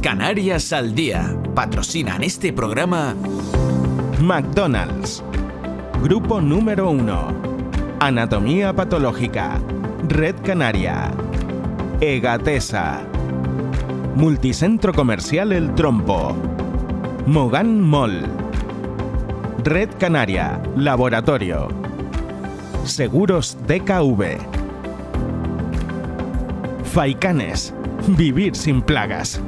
Canarias al Día. Patrocinan este programa McDonald's. Grupo número 1. Anatomía Patológica. Red Canaria. Egatesa. Multicentro Comercial El Trompo. Mogán Mall. Red Canaria. Laboratorio. Seguros DKV. Faicanes. Vivir sin plagas.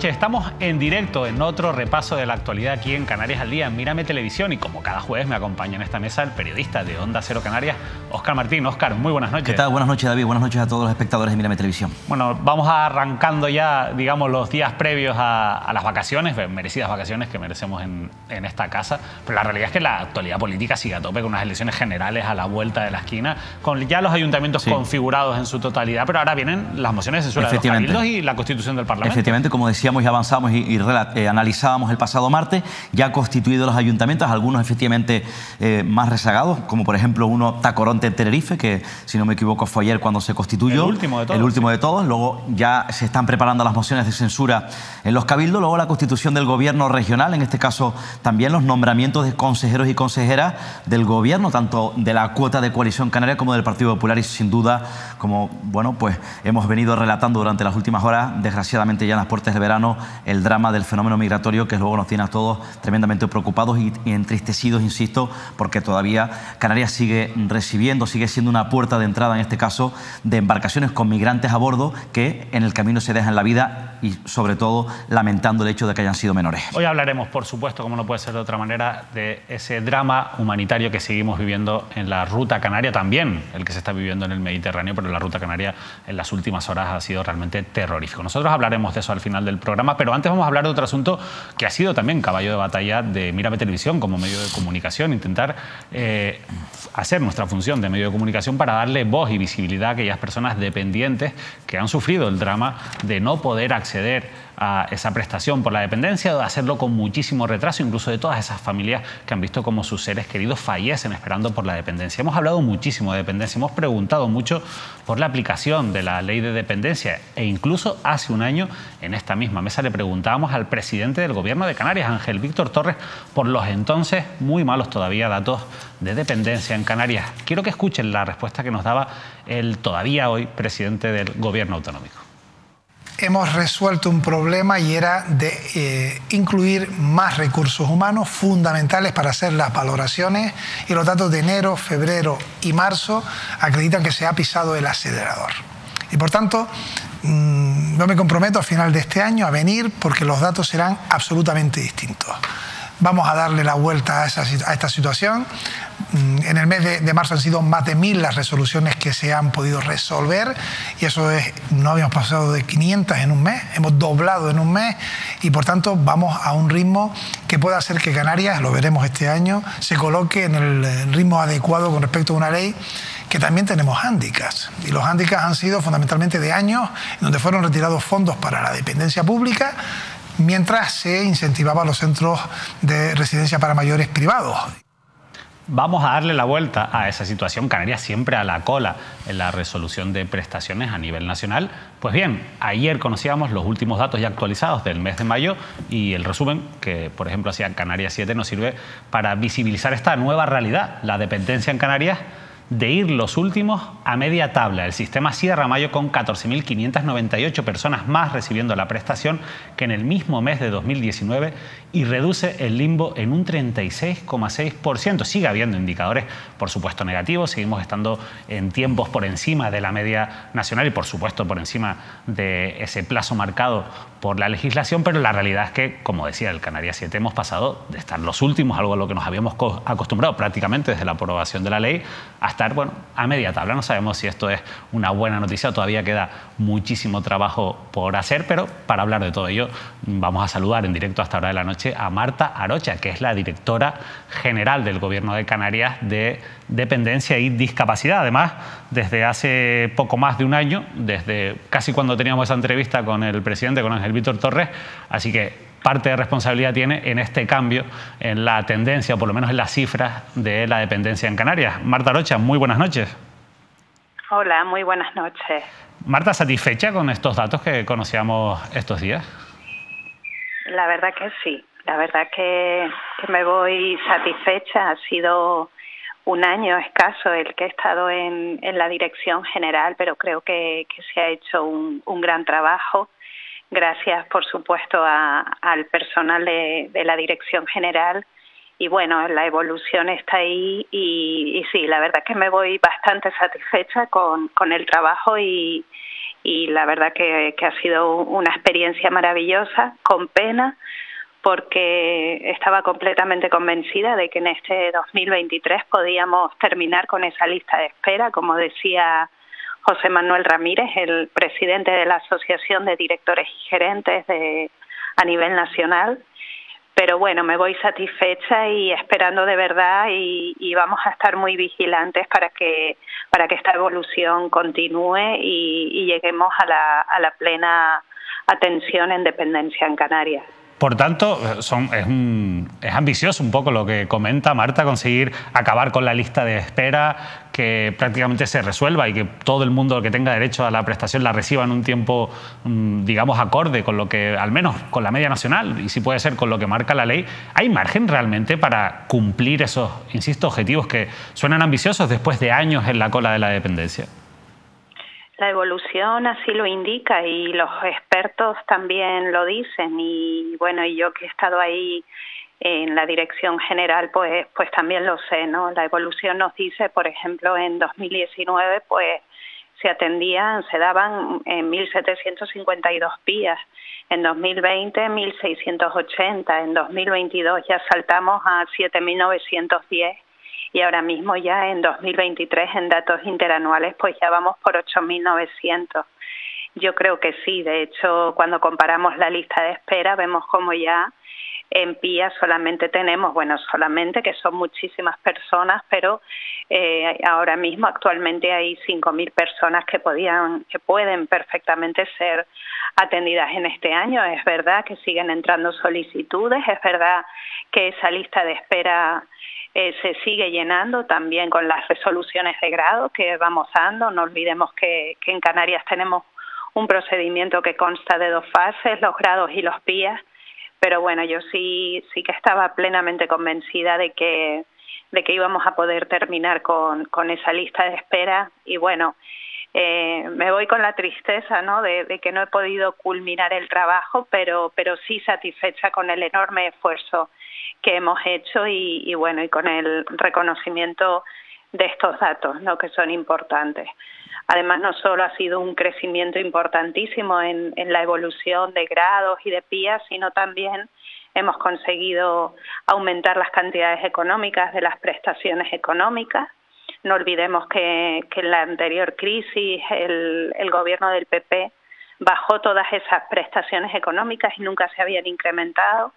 Estamos en directo en otro repaso de la actualidad aquí en Canarias al Día, en Mírame Televisión, y como cada jueves me acompaña en esta mesa el periodista de Onda Cero Canarias, Óscar Martín. Óscar, muy buenas noches. ¿Qué tal? Buenas noches, David. Buenas noches a todos los espectadores de Mírame Televisión. Bueno, vamos arrancando ya, digamos, los días previos a las vacaciones, merecidas vacaciones que merecemos en esta casa, pero la realidad es que la actualidad política sigue a tope con unas elecciones generales a la vuelta de la esquina, con ya los ayuntamientos configurados en su totalidad, pero ahora vienen las mociones de censura de los cabildos y la constitución del Parlamento. Efectivamente, como decíamos y avanzamos y analizábamos el pasado martes, ya constituidos los ayuntamientos, algunos efectivamente más rezagados, como por ejemplo uno Tacoronte en Tenerife, que si no me equivoco fue ayer cuando se constituyó. El último de todos. El último de todos. Luego ya se están preparando las mociones de censura en los cabildos. Luego la constitución del gobierno regional, en este caso también los nombramientos de consejeros y consejeras del gobierno, tanto de la cuota de Coalición Canaria como del Partido Popular, y sin duda, como bueno, pues hemos venido relatando durante las últimas horas, desgraciadamente ya en las puertas del verano, el drama del fenómeno migratorio que luego nos tiene a todos tremendamente preocupados y entristecidos, insisto, porque todavía Canarias sigue recibiendo, sigue siendo una puerta de entrada, en este caso, de embarcaciones con migrantes a bordo que en el camino se dejan la vida y, sobre todo, lamentando el hecho de que hayan sido menores. Hoy hablaremos, por supuesto, como no puede ser de otra manera, de ese drama humanitario que seguimos viviendo en la ruta canaria, también el que se está viviendo en el Mediterráneo, pero la ruta canaria en las últimas horas ha sido realmente terrorífico. Nosotros hablaremos de eso al final del programa, pero antes vamos a hablar de otro asunto que ha sido también caballo de batalla de Mírame Televisión como medio de comunicación, intentar hacer nuestra función de medio de comunicación para darle voz y visibilidad a aquellas personas dependientes que han sufrido el drama de no poder acceder a esa prestación por la dependencia, o de hacerlo con muchísimo retraso, incluso de todas esas familias que han visto cómo sus seres queridos fallecen esperando por la dependencia. Hemos hablado muchísimo de dependencia, hemos preguntado mucho por la aplicación de la ley de dependencia, e incluso hace un año en esta misma mesa le preguntábamos al presidente del Gobierno de Canarias, Ángel Víctor Torres, por los entonces muy malos todavía datos de dependencia en Canarias. Quiero que escuchen la respuesta que nos daba el todavía hoy presidente del Gobierno autonómico. Hemos resuelto un problema, y era de incluir más recursos humanos fundamentales para hacer las valoraciones, y los datos de enero, febrero y marzo acreditan que se ha pisado el acelerador. Y por tanto, no me comprometo al final de este año a venir, porque los datos serán absolutamente distintos. Vamos a darle la vuelta a esta situación. En el mes de marzo han sido más de 1000 las resoluciones que se han podido resolver, y eso es, no habíamos pasado de 500 en un mes, hemos doblado en un mes, y por tanto vamos a un ritmo que pueda hacer que Canarias, lo veremos este año, se coloque en el ritmo adecuado con respecto a una ley que también tenemos hándicaps, y los hándicaps han sido fundamentalmente de años en donde fueron retirados fondos para la dependencia pública mientras se incentivaba los centros de residencia para mayores privados. Vamos a darle la vuelta a esa situación. Canarias siempre a la cola en la resolución de prestaciones a nivel nacional. Pues bien, ayer conocíamos los últimos datos ya actualizados del mes de mayo, y el resumen que, por ejemplo, hacía Canarias 7 nos sirve para visibilizar esta nueva realidad, la dependencia en Canarias, de ir los últimos a media tabla. El sistema cierra mayo con 14.598 personas más recibiendo la prestación que en el mismo mes de 2019, y reduce el limbo en un 36,6%. Sigue habiendo indicadores, por supuesto, negativos. Seguimos estando en tiempos por encima de la media nacional y, por supuesto, por encima de ese plazo marcado por la legislación, pero la realidad es que, como decía el Canarias 7, hemos pasado de estar los últimos, algo a lo que nos habíamos acostumbrado prácticamente desde la aprobación de la ley, a estar, bueno, a media tabla. No sabemos si esto es una buena noticia, todavía queda muchísimo trabajo por hacer, pero para hablar de todo ello vamos a saludar en directo a esta hora de la noche a Marta Arocha, que es la directora general del Gobierno de Canarias de Dependencia y Discapacidad. Además, desde hace poco más de un año, desde casi cuando teníamos esa entrevista con el presidente, con Ángel Víctor Torres, así que parte de responsabilidad tiene en este cambio en la tendencia, o por lo menos en las cifras de la dependencia en Canarias. Marta Arocha, muy buenas noches. Hola, muy buenas noches. Marta, ¿satisfecha con estos datos que conocíamos estos días? La verdad que sí, la verdad que me voy satisfecha. Ha sido un año escaso el que he estado en la dirección general, pero creo que se ha hecho un gran trabajo. Gracias, por supuesto, al personal de la Dirección General. Y bueno, la evolución está ahí y sí, la verdad que me voy bastante satisfecha con el trabajo y la verdad que ha sido una experiencia maravillosa, con pena, porque estaba completamente convencida de que en este 2023 podíamos terminar con esa lista de espera, como decía José Manuel Ramírez, el presidente de la Asociación de Directores y Gerentes a nivel nacional. Pero bueno, me voy satisfecha y esperando de verdad y vamos a estar muy vigilantes para que esta evolución continúe y lleguemos a la plena atención en dependencia en Canarias. Por tanto, es ambicioso un poco lo que comenta Marta, conseguir acabar con la lista de espera, que prácticamente se resuelva y que todo el mundo que tenga derecho a la prestación la reciba en un tiempo, digamos, acorde con lo que, al menos con la media nacional, y si puede ser con lo que marca la ley. ¿Hay margen realmente para cumplir esos, insisto, objetivos que suenan ambiciosos después de años en la cola de la dependencia? La evolución así lo indica y los expertos también lo dicen y bueno, y yo que he estado ahí en la dirección general pues también lo sé, ¿no? La evolución nos dice, por ejemplo, en 2019 pues se daban 1.752 PIAs, en 2020 1.680, en 2022 ya saltamos a 7.910. Y ahora mismo ya en 2023 en datos interanuales pues ya vamos por 8.900. Yo creo que sí, de hecho cuando comparamos la lista de espera vemos como ya en PIA solamente tenemos, solamente que son muchísimas personas, pero ahora mismo actualmente hay 5.000 personas que pueden perfectamente ser atendidas en este año. Es verdad que siguen entrando solicitudes, es verdad que esa lista de espera se sigue llenando también con las resoluciones de grado que vamos dando. No olvidemos que en Canarias tenemos un procedimiento que consta de 2 fases, los grados y los PIAs, pero bueno, yo sí que estaba plenamente convencida de que íbamos a poder terminar con esa lista de espera y bueno, me voy con la tristeza, ¿no?, de que no he podido culminar el trabajo, pero sí satisfecha con el enorme esfuerzo que hemos hecho y bueno, y con el reconocimiento de estos datos, ¿no?, que son importantes. Además, no solo ha sido un crecimiento importantísimo en la evolución de grados y de PIA, sino también hemos conseguido aumentar las cantidades económicas de las prestaciones económicas. No olvidemos que en la anterior crisis el gobierno del PP bajó todas esas prestaciones económicas y nunca se habían incrementado.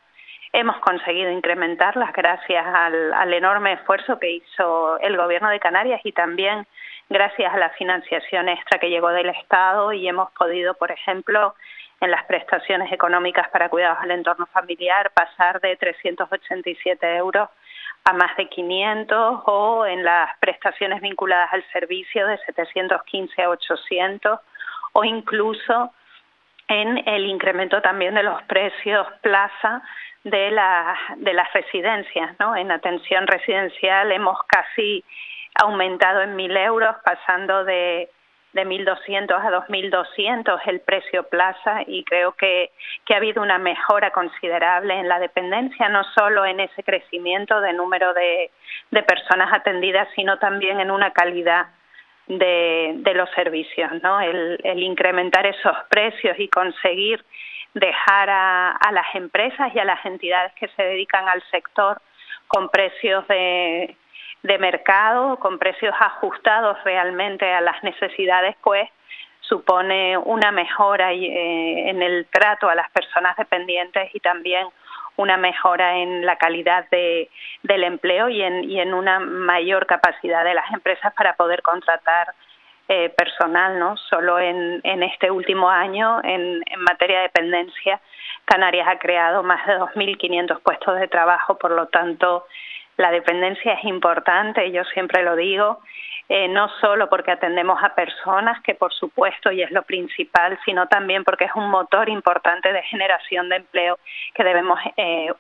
Hemos conseguido incrementarlas gracias al enorme esfuerzo que hizo el Gobierno de Canarias y también gracias a la financiación extra que llegó del Estado y hemos podido, por ejemplo, en las prestaciones económicas para cuidados al entorno familiar pasar de 387 euros a más de 500 o en las prestaciones vinculadas al servicio de 715 a 800 o incluso en el incremento también de los precios plaza de las residencias, ¿no? En atención residencial hemos casi aumentado en 1.000 euros, pasando de 1.200 a 2.200 el precio plaza y creo que ha habido una mejora considerable en la dependencia, no solo en ese crecimiento de número de personas atendidas, sino también en una calidad de los servicios, ¿no? El incrementar esos precios y conseguir dejar a las empresas y a las entidades que se dedican al sector con precios mercado, con precios ajustados realmente a las necesidades, pues supone una mejora en el trato a las personas dependientes y también una mejora en la calidad del empleo y en una mayor capacidad de las empresas para poder contratar personal, ¿no? Solo en este último año, en materia de dependencia, Canarias ha creado más de 2.500 puestos de trabajo, por lo tanto, la dependencia es importante, yo siempre lo digo, no solo porque atendemos a personas, que por supuesto y es lo principal, sino también porque es un motor importante de generación de empleo que debemos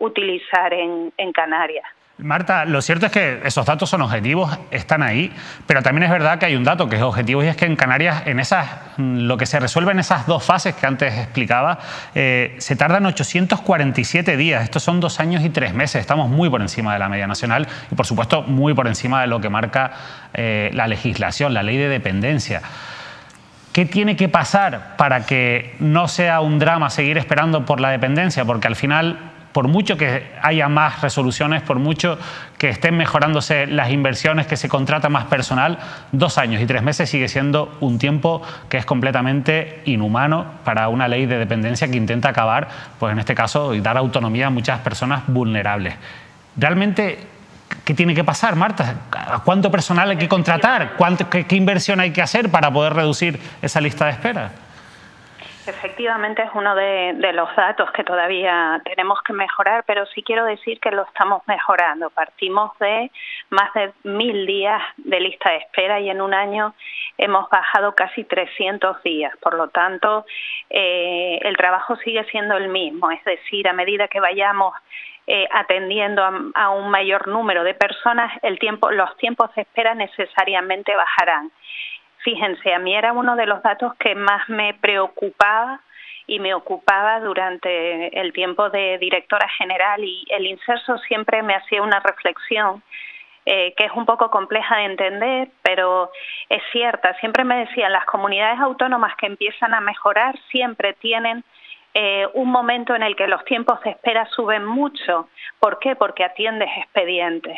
utilizar en Canarias. Marta, lo cierto es que esos datos son objetivos, están ahí, pero también es verdad que hay un dato que es objetivo y es que en Canarias, lo que se resuelve en esas dos fases que antes explicaba, se tardan 847 días. Estos son 2 años y 3 meses. Estamos muy por encima de la media nacional y, por supuesto, muy por encima de lo que marca la legislación, la ley de dependencia. ¿Qué tiene que pasar para que no sea un drama seguir esperando por la dependencia? Porque al final, por mucho que haya más resoluciones, por mucho que estén mejorándose las inversiones, que se contrata más personal, 2 años y 3 meses sigue siendo un tiempo que es completamente inhumano para una ley de dependencia que intenta acabar, pues en este caso, y dar autonomía a muchas personas vulnerables. Realmente, ¿qué tiene que pasar, Marta? ¿Cuánto personal hay que contratar? ¿Qué inversión hay que hacer para poder reducir esa lista de espera? Efectivamente es uno de los datos que todavía tenemos que mejorar, pero sí quiero decir que lo estamos mejorando. Partimos de más de 1.000 días de lista de espera y en un año hemos bajado casi 300 días. Por lo tanto, el trabajo sigue siendo el mismo, es decir, a medida que vayamos atendiendo a un mayor número de personas, los tiempos de espera necesariamente bajarán. Fíjense, a mí era uno de los datos que más me preocupaba y me ocupaba durante el tiempo de directora general y el Inserso siempre me hacía una reflexión que es un poco compleja de entender, pero es cierta. Siempre me decían, las comunidades autónomas que empiezan a mejorar siempre tienen un momento en el que los tiempos de espera suben mucho. ¿Por qué? Porque atiendes expedientes.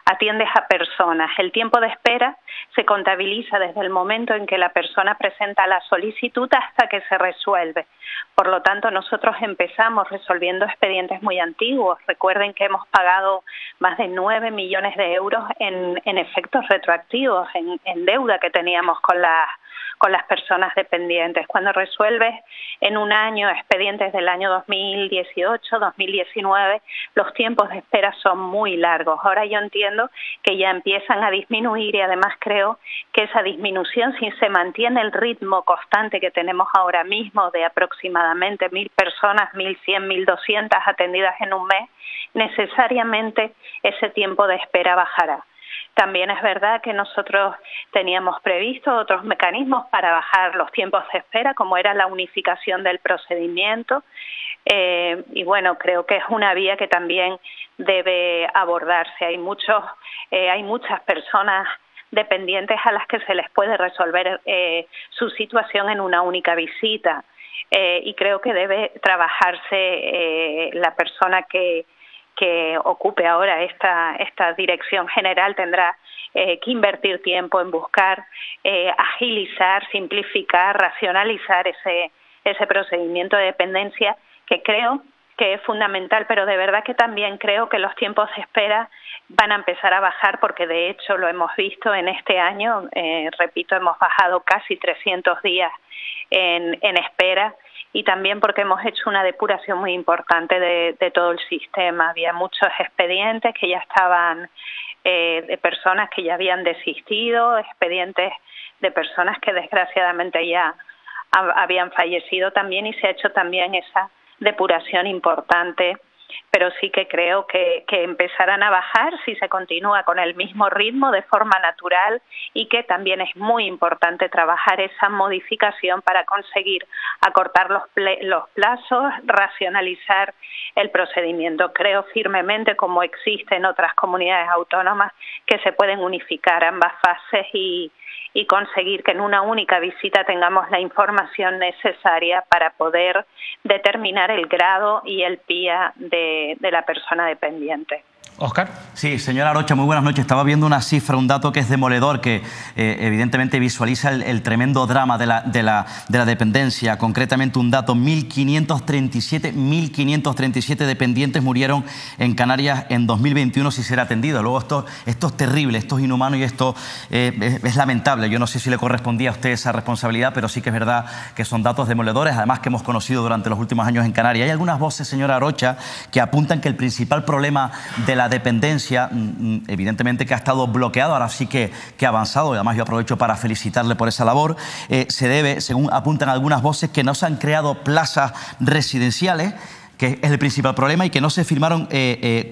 Atiendes a personas. El tiempo de espera se contabiliza desde el momento en que la persona presenta la solicitud hasta que se resuelve. Por lo tanto, nosotros empezamos resolviendo expedientes muy antiguos. Recuerden que hemos pagado más de 9 millones de euros en efectos retroactivos, en deuda que teníamos con las personas dependientes. Cuando resuelves en un año expedientes del año 2018, 2019, los tiempos de espera son muy largos. Ahora yo entiendo que ya empiezan a disminuir y además creo que esa disminución, si se mantiene el ritmo constante que tenemos ahora mismo de aproximadamente 1.000 personas, 1.100, 1.200 atendidas en un mes, necesariamente ese tiempo de espera bajará. También es verdad que nosotros teníamos previsto otros mecanismos para bajar los tiempos de espera, como era la unificación del procedimiento. Y bueno, creo que es una vía que también debe abordarse. Hay muchas personas dependientes a las que se les puede resolver su situación en una única visita. Y creo que debe trabajarse la persona que ocupe ahora esta dirección general tendrá que invertir tiempo en buscar agilizar, simplificar, racionalizar ese procedimiento de dependencia que creo que es fundamental, pero de verdad que también creo que los tiempos de espera van a empezar a bajar porque de hecho lo hemos visto en este año, repito, hemos bajado casi 300 días en espera. Y también porque hemos hecho una depuración muy importante de todo el sistema. Había muchos expedientes que ya estaban de personas que ya habían desistido, expedientes de personas que desgraciadamente ya habían fallecido también y se ha hecho también esa depuración importante. Pero sí que creo que empezarán a bajar si se continúa con el mismo ritmo de forma natural y que también es muy importante trabajar esa modificación para conseguir acortar los plazos, racionalizar el procedimiento. Creo firmemente, como existe en otras comunidades autónomas, que se pueden unificar ambas fases y conseguir que en una única visita tengamos la información necesaria para poder determinar el grado y el PIA de la persona dependiente. Óscar. Sí, señora Arocha, muy buenas noches. Estaba viendo una cifra, un dato que es demoledor, que evidentemente visualiza el tremendo drama de la dependencia. Concretamente un dato, 1.537 dependientes murieron en Canarias en 2021 sin ser atendidos. Luego esto es terrible, esto es inhumano y esto es lamentable. Yo no sé si le correspondía a usted esa responsabilidad, pero sí que es verdad que son datos demoledores, además que hemos conocido durante los últimos años en Canarias. Hay algunas voces, señora Arocha, que apuntan que el principal problema de la dependencia, evidentemente que ha estado bloqueado, ahora sí que ha avanzado, y además yo aprovecho para felicitarle por esa labor, se debe, según apuntan algunas voces, que no se han creado plazas residenciales, que es el principal problema, y que no se firmaron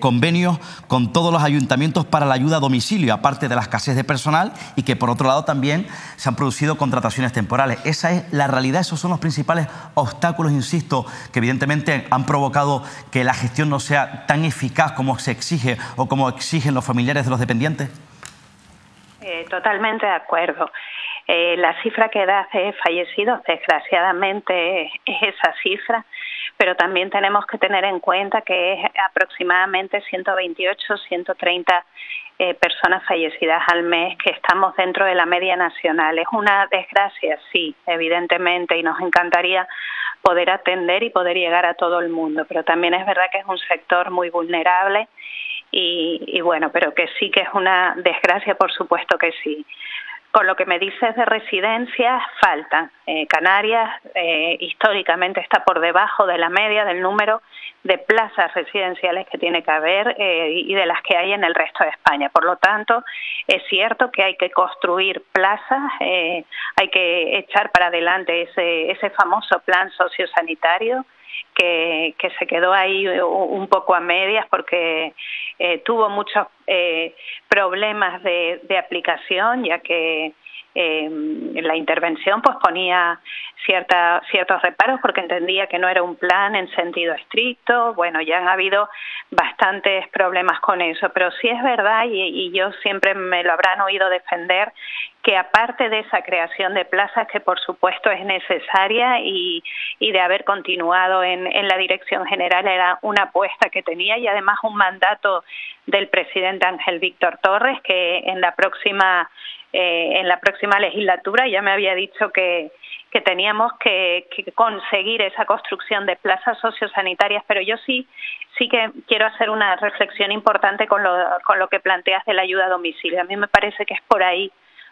convenios con todos los ayuntamientos para la ayuda a domicilio, aparte de la escasez de personal, y que por otro lado también se han producido contrataciones temporales. Esa es la realidad, esos son los principales obstáculos, insisto, que evidentemente han provocado que la gestión no sea tan eficaz como se exige o como exigen los familiares de los dependientes. Totalmente de acuerdo. La cifra que da de fallecidos, desgraciadamente, es esa cifra, pero también tenemos que tener en cuenta que es aproximadamente 128, 130 personas fallecidas al mes, que estamos dentro de la media nacional. Es una desgracia, sí, evidentemente, y nos encantaría poder atender y poder llegar a todo el mundo, pero también es verdad que es un sector muy vulnerable y bueno, pero que sí que es una desgracia, por supuesto que sí. Con lo que me dices de residencias, faltan. Canarias históricamente está por debajo de la media del número de plazas residenciales que tiene que haber y de las que hay en el resto de España. Por lo tanto, es cierto que hay que construir plazas, hay que echar para adelante ese famoso plan sociosanitario que se quedó ahí un poco a medias porque tuvo muchos problemas de aplicación, ya que la intervención pues ponía ciertos reparos porque entendía que no era un plan en sentido estricto. Bueno, ya han habido bastantes problemas con eso, pero sí es verdad, y yo siempre me lo habrán oído defender, que aparte de esa creación de plazas, que por supuesto es necesaria y de haber continuado en la Dirección General, era una apuesta que tenía y además un mandato del presidente Ángel Víctor Torres, que en la próxima legislatura ya me había dicho que teníamos que conseguir esa construcción de plazas sociosanitarias, pero yo sí que quiero hacer una reflexión importante con lo que planteas de la ayuda a domicilio. A mí me parece que es por ahí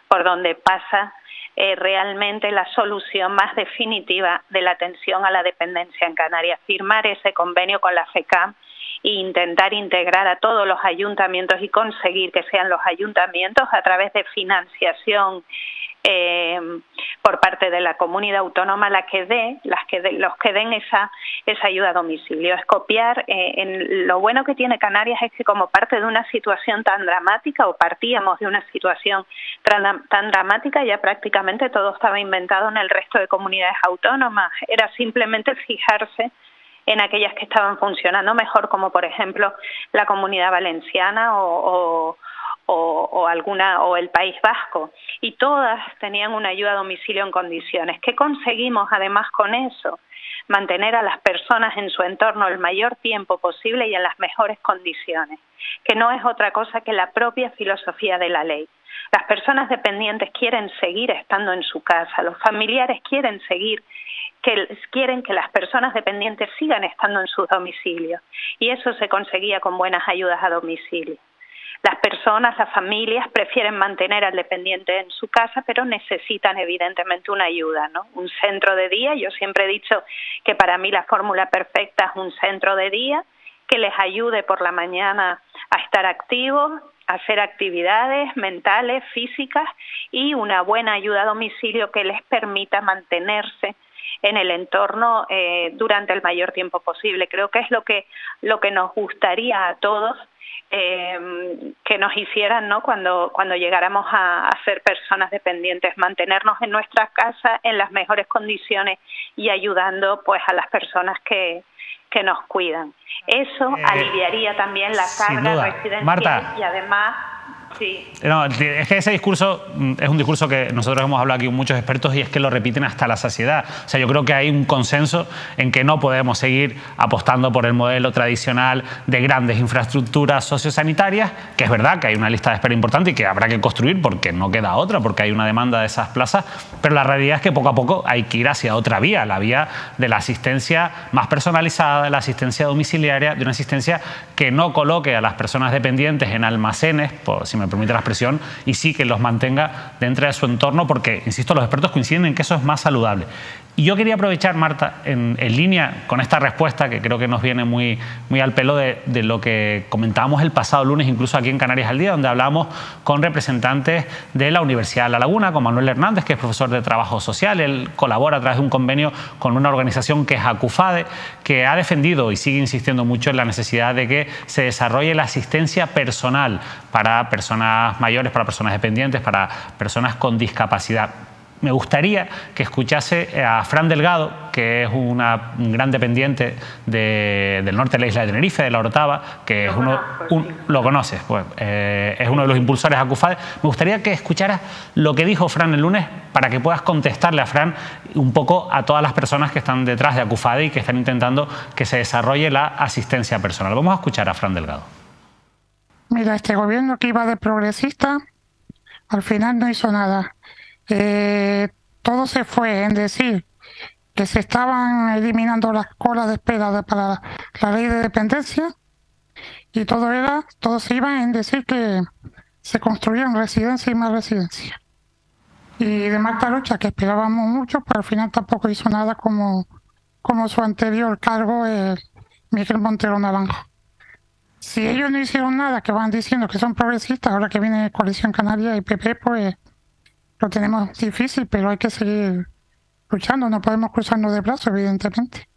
por donde pasa realmente la solución más definitiva de la atención a la dependencia en Canarias. Firmar ese convenio con la FECAM e intentar integrar a todos los ayuntamientos y conseguir que sean los ayuntamientos, a través de financiación por parte de la comunidad autónoma, los que den esa ayuda a domicilio. Es copiar. Lo bueno que tiene Canarias es que, como parte de una situación tan dramática, o partíamos de una situación tan dramática, ya prácticamente todo estaba inventado en el resto de comunidades autónomas. Era simplemente fijarse en aquellas que estaban funcionando mejor, como por ejemplo la Comunidad Valenciana o el País Vasco, y todas tenían una ayuda a domicilio en condiciones. ¿Qué conseguimos además con eso? Mantener a las personas en su entorno el mayor tiempo posible y en las mejores condiciones, que no es otra cosa que la propia filosofía de la ley. Las personas dependientes quieren seguir estando en su casa, los familiares quieren que las personas dependientes sigan estando en sus domicilios, y eso se conseguía con buenas ayudas a domicilio. Las personas, las familias, prefieren mantener al dependiente en su casa, pero necesitan evidentemente una ayuda, ¿no? Un centro de día. Yo siempre he dicho que para mí la fórmula perfecta es un centro de día que les ayude por la mañana a estar activos, a hacer actividades mentales, físicas, y una buena ayuda a domicilio que les permita mantenerse en el entorno durante el mayor tiempo posible. Creo que es lo que nos gustaría a todos que nos hicieran, ¿no? Cuando llegáramos a ser personas dependientes, mantenernos en nuestras casas en las mejores condiciones y ayudando pues a las personas que nos cuidan. Eso aliviaría también la carga residencial. Marta, y además Sí. No, es que ese discurso es un discurso que nosotros hemos hablado aquí con muchos expertos y es que lo repiten hasta la saciedad. O sea, yo creo que hay un consenso en que no podemos seguir apostando por el modelo tradicional de grandes infraestructuras sociosanitarias, que es verdad que hay una lista de espera importante y que habrá que construir porque no queda otra, porque hay una demanda de esas plazas, pero la realidad es que poco a poco hay que ir hacia otra vía, la vía de la asistencia más personalizada, de la asistencia domiciliaria, de una asistencia que no coloque a las personas dependientes en almacenes, si me permite la expresión, y sí que los mantenga dentro de su entorno, porque, insisto, los expertos coinciden en que eso es más saludable. Y yo quería aprovechar, Marta, en línea con esta respuesta, que creo que nos viene muy al pelo de lo que comentábamos el pasado lunes, incluso aquí en Canarias al Día, donde hablamos con representantes de la Universidad de La Laguna, con Manuel Hernández, que es profesor de Trabajo Social. Él colabora a través de un convenio con una organización que es ACUFADE, que ha defendido y sigue insistiendo mucho en la necesidad de que se desarrolle la asistencia personal para personas mayores, para personas dependientes, para personas con discapacidad. Me gustaría que escuchase a Fran Delgado, que es un gran dependiente del norte de la isla de Tenerife, de La Orotava, que es lo conoces, pues, es uno de los impulsores de ACUFADE. Me gustaría que escucharas lo que dijo Fran el lunes para que puedas contestarle a Fran un poco a todas las personas que están detrás de ACUFADE y que están intentando que se desarrolle la asistencia personal. Vamos a escuchar a Fran Delgado. Mira, este gobierno que iba de progresista, al final no hizo nada. Todo se fue en decir que se estaban eliminando las colas de espera para la ley de dependencia y todo se iba en decir que se construían residencias y más residencias. Y de Marta Rocha, que esperábamos mucho, pero al final tampoco hizo nada como su anterior cargo, Miguel Montero Naranjo. Si ellos no hicieron nada, que van diciendo que son progresistas, ahora que viene Coalición Canaria y PP, pues lo tenemos difícil, pero hay que seguir luchando, no podemos cruzarnos de brazos, evidentemente.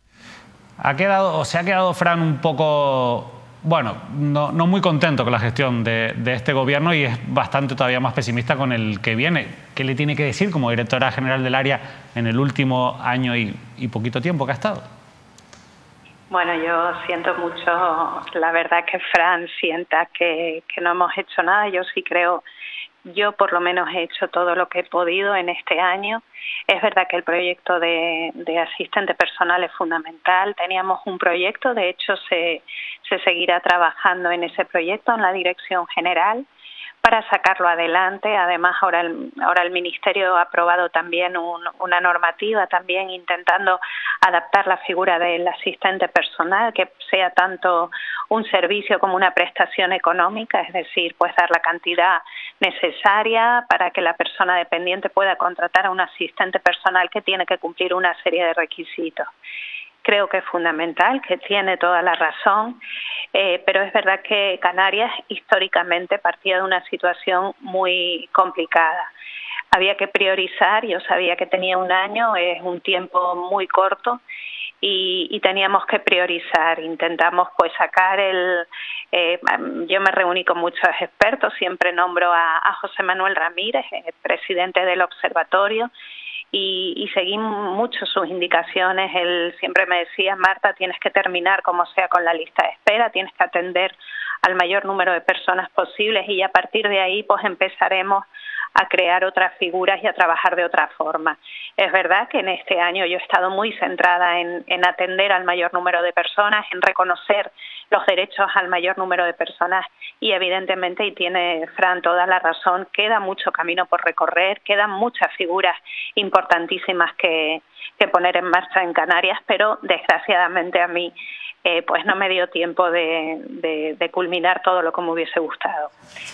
Se ha quedado Fran un poco, bueno, no muy contento con la gestión de este gobierno y es bastante todavía más pesimista con el que viene. ¿Qué le tiene que decir como directora general del área en el último año y poquito tiempo que ha estado? Bueno, yo siento mucho, la verdad, que Fran sienta que no hemos hecho nada. Yo sí creo. Yo por lo menos he hecho todo lo que he podido en este año. Es verdad que el proyecto de asistente personal es fundamental. Teníamos un proyecto, de hecho se seguirá trabajando en ese proyecto en la Dirección General para sacarlo adelante. Además, ahora el Ministerio ha aprobado también una normativa, también intentando adaptar la figura del asistente personal, que sea tanto un servicio como una prestación económica, es decir, pues dar la cantidad necesaria para que la persona dependiente pueda contratar a un asistente personal que tiene que cumplir una serie de requisitos. Creo que es fundamental, que tiene toda la razón, pero es verdad que Canarias históricamente partía de una situación muy complicada. Había que priorizar, yo sabía que tenía un año, es un tiempo muy corto, y teníamos que priorizar. Intentamos pues sacar yo me reuní con muchos expertos, siempre nombro a José Manuel Ramírez, presidente del observatorio, y seguí mucho sus indicaciones. Él siempre me decía: Marta, tienes que terminar como sea con la lista de espera, tienes que atender al mayor número de personas posibles y a partir de ahí pues empezaremos a crear otras figuras y a trabajar de otra forma. Es verdad que en este año yo he estado muy centrada en atender al mayor número de personas, en reconocer los derechos al mayor número de personas y evidentemente, y tiene Fran toda la razón, queda mucho camino por recorrer, quedan muchas figuras importantísimas que poner en marcha en Canarias, pero desgraciadamente a mí pues no me dio tiempo de culminar todo lo que me hubiese gustado.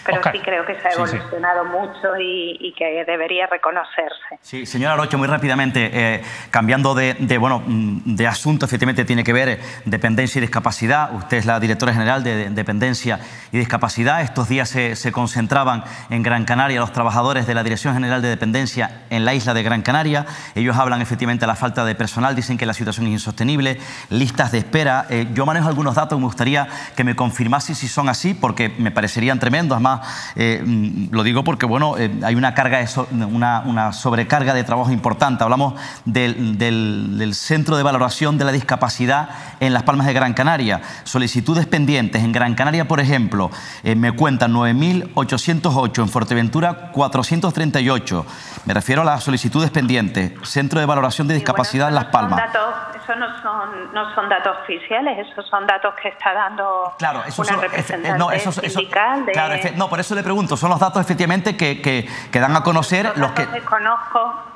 Pero Oscar, sí creo que se ha evolucionado mucho y que debería reconocerse. Sí, señora Arocho, muy rápidamente, cambiando de asunto, efectivamente tiene que ver dependencia y discapacidad. Usted es la directora general de Dependencia y Discapacidad. Estos días se concentraban en Gran Canaria los trabajadores de la Dirección General de Dependencia en la isla de Gran Canaria. Ellos hablan efectivamente de la falta de personal, dicen que la situación es insostenible, listas de espera. Yo manejo algunos datos, me gustaría que me confirmase si son así, porque me parecerían tremendos. Además, lo digo porque bueno, hay una sobrecarga de trabajo importante. Hablamos del Centro de Valoración de la Discapacidad en Las Palmas de Gran Canaria. Solicitudes pendientes en Gran Canaria, por ejemplo, me cuentan 9.808, en Fuerteventura 438. Me refiero a las solicitudes pendientes. Centro de Valoración de Discapacidad en Las Palmas. Eso no son datos oficiales, esos son datos que está dando una representante sindical. No, por eso le pregunto, son los datos efectivamente que dan a conocer los que... Desconozco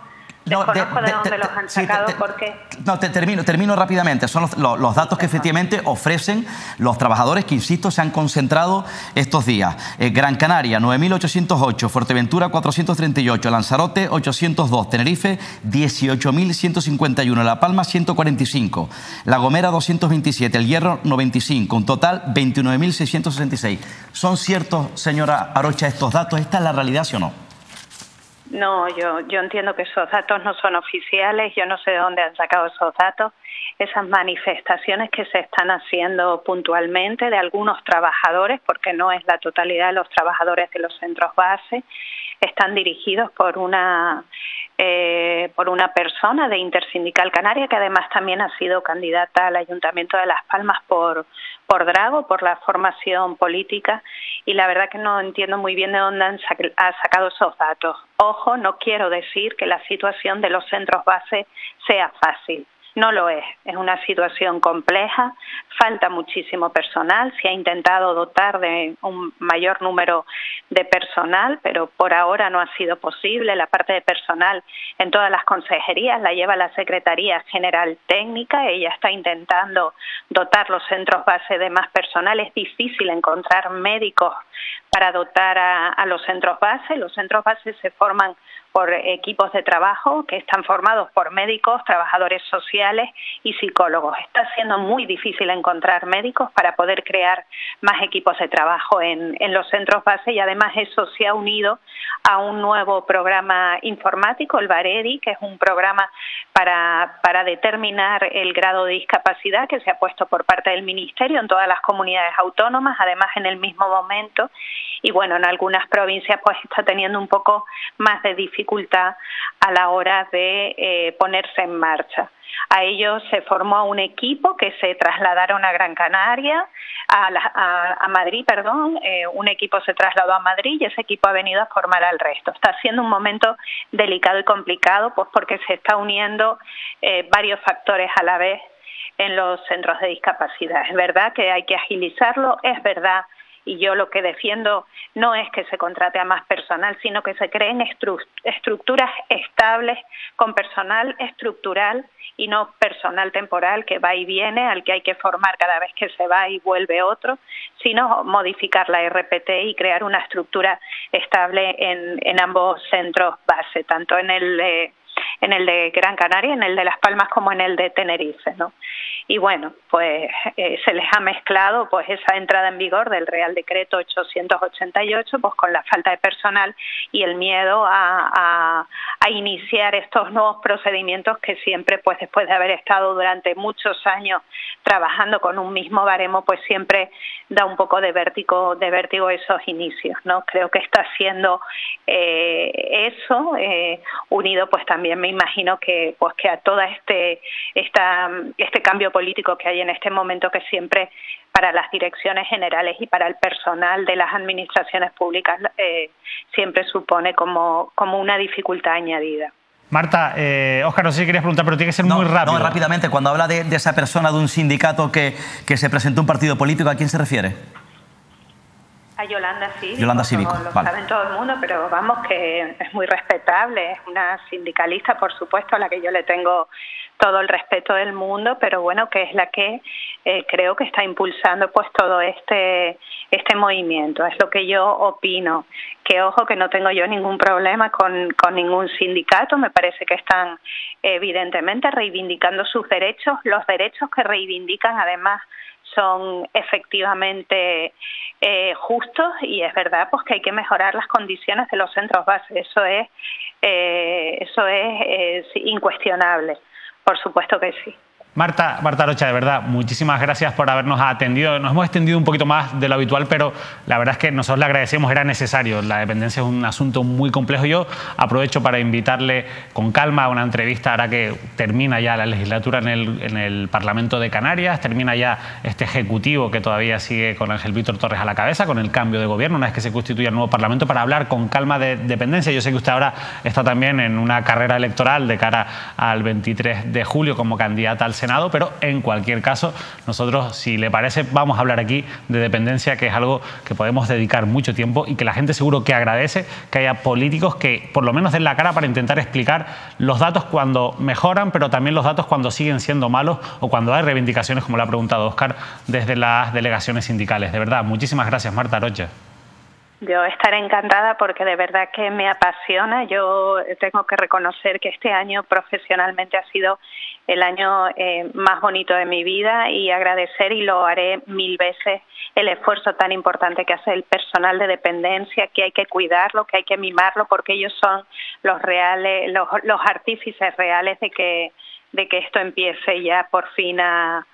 de dónde los han sacado, ¿por qué? No, termino rápidamente. Son los datos que efectivamente ofrecen los trabajadores que, insisto, se han concentrado estos días. Gran Canaria, 9.808, Fuerteventura, 438, Lanzarote, 802, Tenerife, 18.151, La Palma, 145, La Gomera, 227, El Hierro, 95, un total 29.666. ¿Son ciertos, señora Arocha, estos datos? ¿Esta es la realidad, sí o no? No, yo entiendo que esos datos no son oficiales, yo no sé de dónde han sacado esos datos. Esas manifestaciones que se están haciendo puntualmente de algunos trabajadores, porque no es la totalidad de los trabajadores de los centros base, están dirigidos por una persona de Intersindical Canaria, que además también ha sido candidata al Ayuntamiento de Las Palmas por Drago, por la formación política, y la verdad que no entiendo muy bien de dónde ha sacado esos datos. Ojo, no quiero decir que la situación de los centros base sea fácil. No lo es una situación compleja, falta muchísimo personal, se ha intentado dotar de un mayor número de personal, pero por ahora no ha sido posible. La parte de personal en todas las consejerías la lleva la Secretaría General Técnica, ella está intentando dotar los centros base de más personal. Es difícil encontrar médicos para dotar a los centros base. Los centros base se forman por equipos de trabajo que están formados por médicos, trabajadores sociales y psicólogos. Está siendo muy difícil encontrar médicos para poder crear más equipos de trabajo en los centros base, y además eso se ha unido a un nuevo programa informático, el Varedi, que es un programa para determinar el grado de discapacidad que se ha puesto por parte del Ministerio en todas las comunidades autónomas, además en el mismo momento. Y bueno, en algunas provincias pues está teniendo un poco más de dificultad a la hora de ponerse en marcha. A ellos se formó un equipo que se trasladaron a Gran Canaria, a Madrid, perdón, un equipo se trasladó a Madrid y ese equipo ha venido a formar al resto. Está siendo un momento delicado y complicado, pues porque se está uniendo varios factores a la vez en los centros de discapacidad. Es verdad que hay que agilizarlo, es verdad. Y yo lo que defiendo no es que se contrate a más personal, sino que se creen estructuras estables con personal estructural y no personal temporal que va y viene, al que hay que formar cada vez que se va y vuelve otro, sino modificar la RPT y crear una estructura estable en ambos centros base, tanto en el de Gran Canaria, en el de Las Palmas como en el de Tenerife, ¿no? Y bueno, pues se les ha mezclado pues esa entrada en vigor del Real Decreto 888 pues con la falta de personal y el miedo a iniciar estos nuevos procedimientos que siempre, pues después de haber estado durante muchos años trabajando con un mismo baremo, pues siempre da un poco de vértigo esos inicios, ¿no? Creo que está siendo eso unido, pues también me imagino que a todo este cambio político que hay en este momento, que siempre para las direcciones generales y para el personal de las administraciones públicas siempre supone como una dificultad añadida. Marta, Óscar, no sé si querías preguntar, pero tiene que ser muy rápido. No, rápidamente. Cuando habla de esa persona de un sindicato que se presentó a un partido político, ¿a quién se refiere? A Yolanda Cívico. Yolanda Cívico, lo saben todo el mundo, pero vamos, que es muy respetable, es una sindicalista, por supuesto, a la que yo le tengo todo el respeto del mundo, pero bueno, que es la que creo que está impulsando pues todo este movimiento. Es lo que yo opino. Que ojo, que no tengo yo ningún problema con ningún sindicato. Me parece que están evidentemente reivindicando sus derechos. Los derechos que reivindican además son efectivamente justos, y es verdad pues que hay que mejorar las condiciones de los centros base. Eso es incuestionable. Por supuesto que sí. Marta Arocha, de verdad, muchísimas gracias por habernos atendido. Nos hemos extendido un poquito más de lo habitual, pero la verdad es que nosotros le agradecemos, era necesario. La dependencia es un asunto muy complejo. Yo aprovecho para invitarle con calma a una entrevista ahora que termina ya la legislatura en el Parlamento de Canarias, termina ya este ejecutivo que todavía sigue con Ángel Víctor Torres a la cabeza, con el cambio de gobierno, una vez que se constituya el nuevo Parlamento, para hablar con calma de dependencia. Yo sé que usted ahora está también en una carrera electoral de cara al 23 de julio como candidata al Senado, pero en cualquier caso, nosotros, si le parece, vamos a hablar aquí de dependencia, que es algo que podemos dedicar mucho tiempo y que la gente seguro que agradece que haya políticos que por lo menos den la cara para intentar explicar los datos cuando mejoran, pero también los datos cuando siguen siendo malos o cuando hay reivindicaciones, como le ha preguntado Óscar, desde las delegaciones sindicales. De verdad, muchísimas gracias, Marta Arocha. Yo estaré encantada porque de verdad que me apasiona. Yo tengo que reconocer que este año profesionalmente ha sido el año más bonito de mi vida, y agradecer, y lo haré 1000 veces, el esfuerzo tan importante que hace el personal de dependencia, que hay que cuidarlo, que hay que mimarlo, porque ellos son los reales, los artífices reales de que esto empiece ya por fin a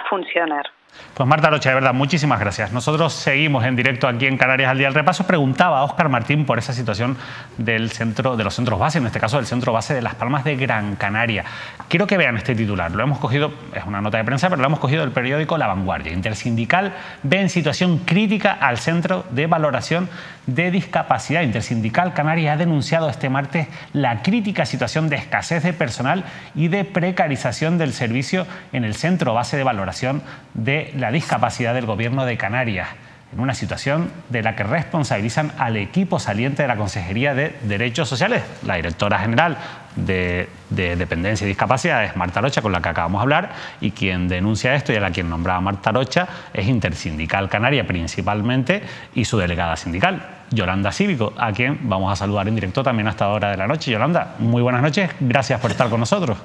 funcionar. Pues Marta Arocha, de verdad, muchísimas gracias. Nosotros seguimos en directo aquí en Canarias al Día del Repaso. Preguntaba a Óscar Martín por esa situación de los centros base, en este caso del centro base de Las Palmas de Gran Canaria. Quiero que vean este titular. Lo hemos cogido, es una nota de prensa, pero lo hemos cogido del periódico La Vanguardia. Intersindical ve en situación crítica al Centro de Valoración de Discapacidad. Intersindical Canaria ha denunciado este martes la crítica situación de escasez de personal y de precarización del servicio en el Centro Base de Valoración de la Discapacidad del Gobierno de Canarias, en una situación de la que responsabilizan al equipo saliente de la Consejería de Derechos Sociales. La directora general de Dependencia y Discapacidad es Marta Arocha, con la que acabamos de hablar, y quien denuncia esto y a la quien nombraba Marta Arocha es Intersindical Canaria principalmente, y su delegada sindical, Yolanda Cívico, a quien vamos a saludar en directo también a esta hora de la noche. Yolanda, muy buenas noches, gracias por estar con nosotros.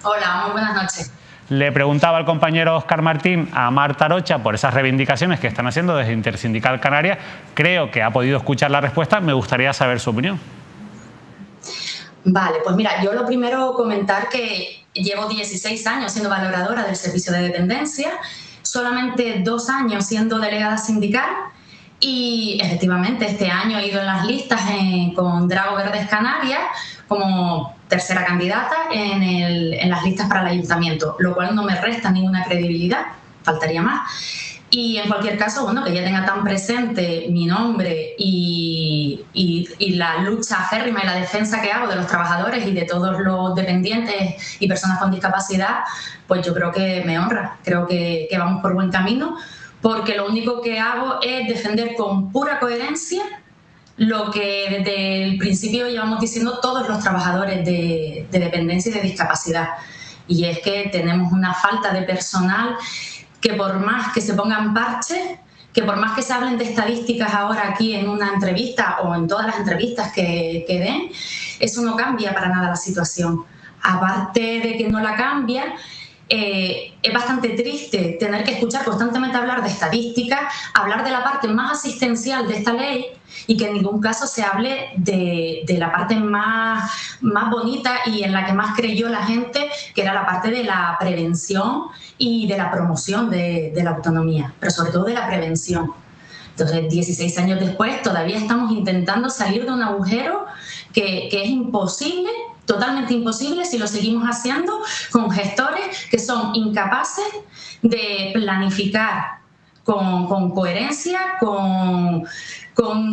Hola, muy buenas noches. Le preguntaba al compañero Óscar Martín a Marta Arocha por esas reivindicaciones que están haciendo desde Intersindical Canaria. Creo que ha podido escuchar la respuesta. Me gustaría saber su opinión. Vale, pues mira, yo lo primero comentar que llevo 16 años siendo valoradora del servicio de dependencia, solamente 2 años siendo delegada sindical, y efectivamente este año he ido en las listas con Drago Verdes Canarias como tercera candidata en las listas para el ayuntamiento, lo cual no me resta ninguna credibilidad, faltaría más. Y en cualquier caso, bueno, que ya tenga tan presente mi nombre y la lucha acérrima y la defensa que hago de los trabajadores y de todos los dependientes y personas con discapacidad, pues yo creo que me honra, creo que vamos por buen camino, porque lo único que hago es defender con pura coherencia lo que desde el principio llevamos diciendo todos los trabajadores de dependencia y de discapacidad. Y es que tenemos una falta de personal que, por más que se pongan parches, que por más que se hablen de estadísticas ahora aquí en una entrevista o en todas las entrevistas que den, eso no cambia para nada la situación. Aparte de que no la cambia, es bastante triste tener que escuchar constantemente hablar de estadísticas, hablar de la parte más asistencial de esta ley, y que en ningún caso se hable de la parte más bonita y en la que más creyó la gente, que era la parte de la prevención y de la promoción de la autonomía, pero sobre todo de la prevención. Entonces, 16 años después, todavía estamos intentando salir de un agujero que es imposible, totalmente imposible, si lo seguimos haciendo con gestores que son incapaces de planificar con coherencia, con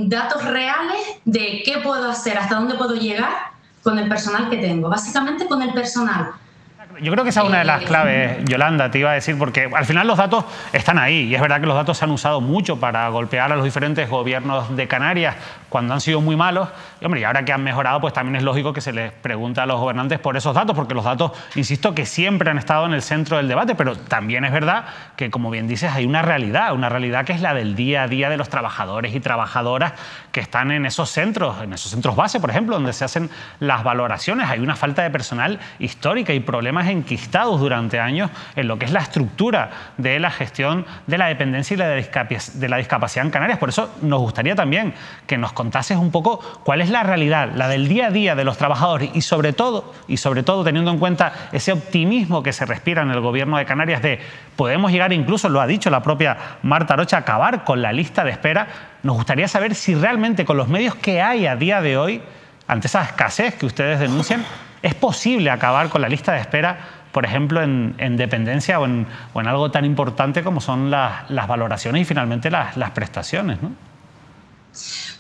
datos reales de qué puedo hacer, hasta dónde puedo llegar con el personal que tengo. Básicamente con el personal. Yo creo que esa es una de las claves, Yolanda, te iba a decir, porque al final los datos están ahí, y es verdad que los datos se han usado mucho para golpear a los diferentes gobiernos de Canarias cuando han sido muy malos. Y, hombre, y ahora que han mejorado, pues también es lógico que se les pregunte a los gobernantes por esos datos, porque los datos, insisto, que siempre han estado en el centro del debate, pero también es verdad que, como bien dices, hay una realidad que es la del día a día de los trabajadores y trabajadoras que están en esos centros base, por ejemplo, donde se hacen las valoraciones. Hay una falta de personal histórica y problemas enquistados durante años en lo que es la estructura de la gestión de la dependencia y de la discapacidad en Canarias. Por eso nos gustaría también que nos contases un poco cuál es la realidad, la del día a día de los trabajadores y sobre todo teniendo en cuenta ese optimismo que se respira en el Gobierno de Canarias de podemos llegar, incluso lo ha dicho la propia Marta Arocha, a acabar con la lista de espera. Nos gustaría saber si realmente con los medios que hay a día de hoy, ante esa escasez que ustedes denuncian, es posible acabar con la lista de espera, por ejemplo, en dependencia o en algo tan importante como son las valoraciones y finalmente las prestaciones, ¿no?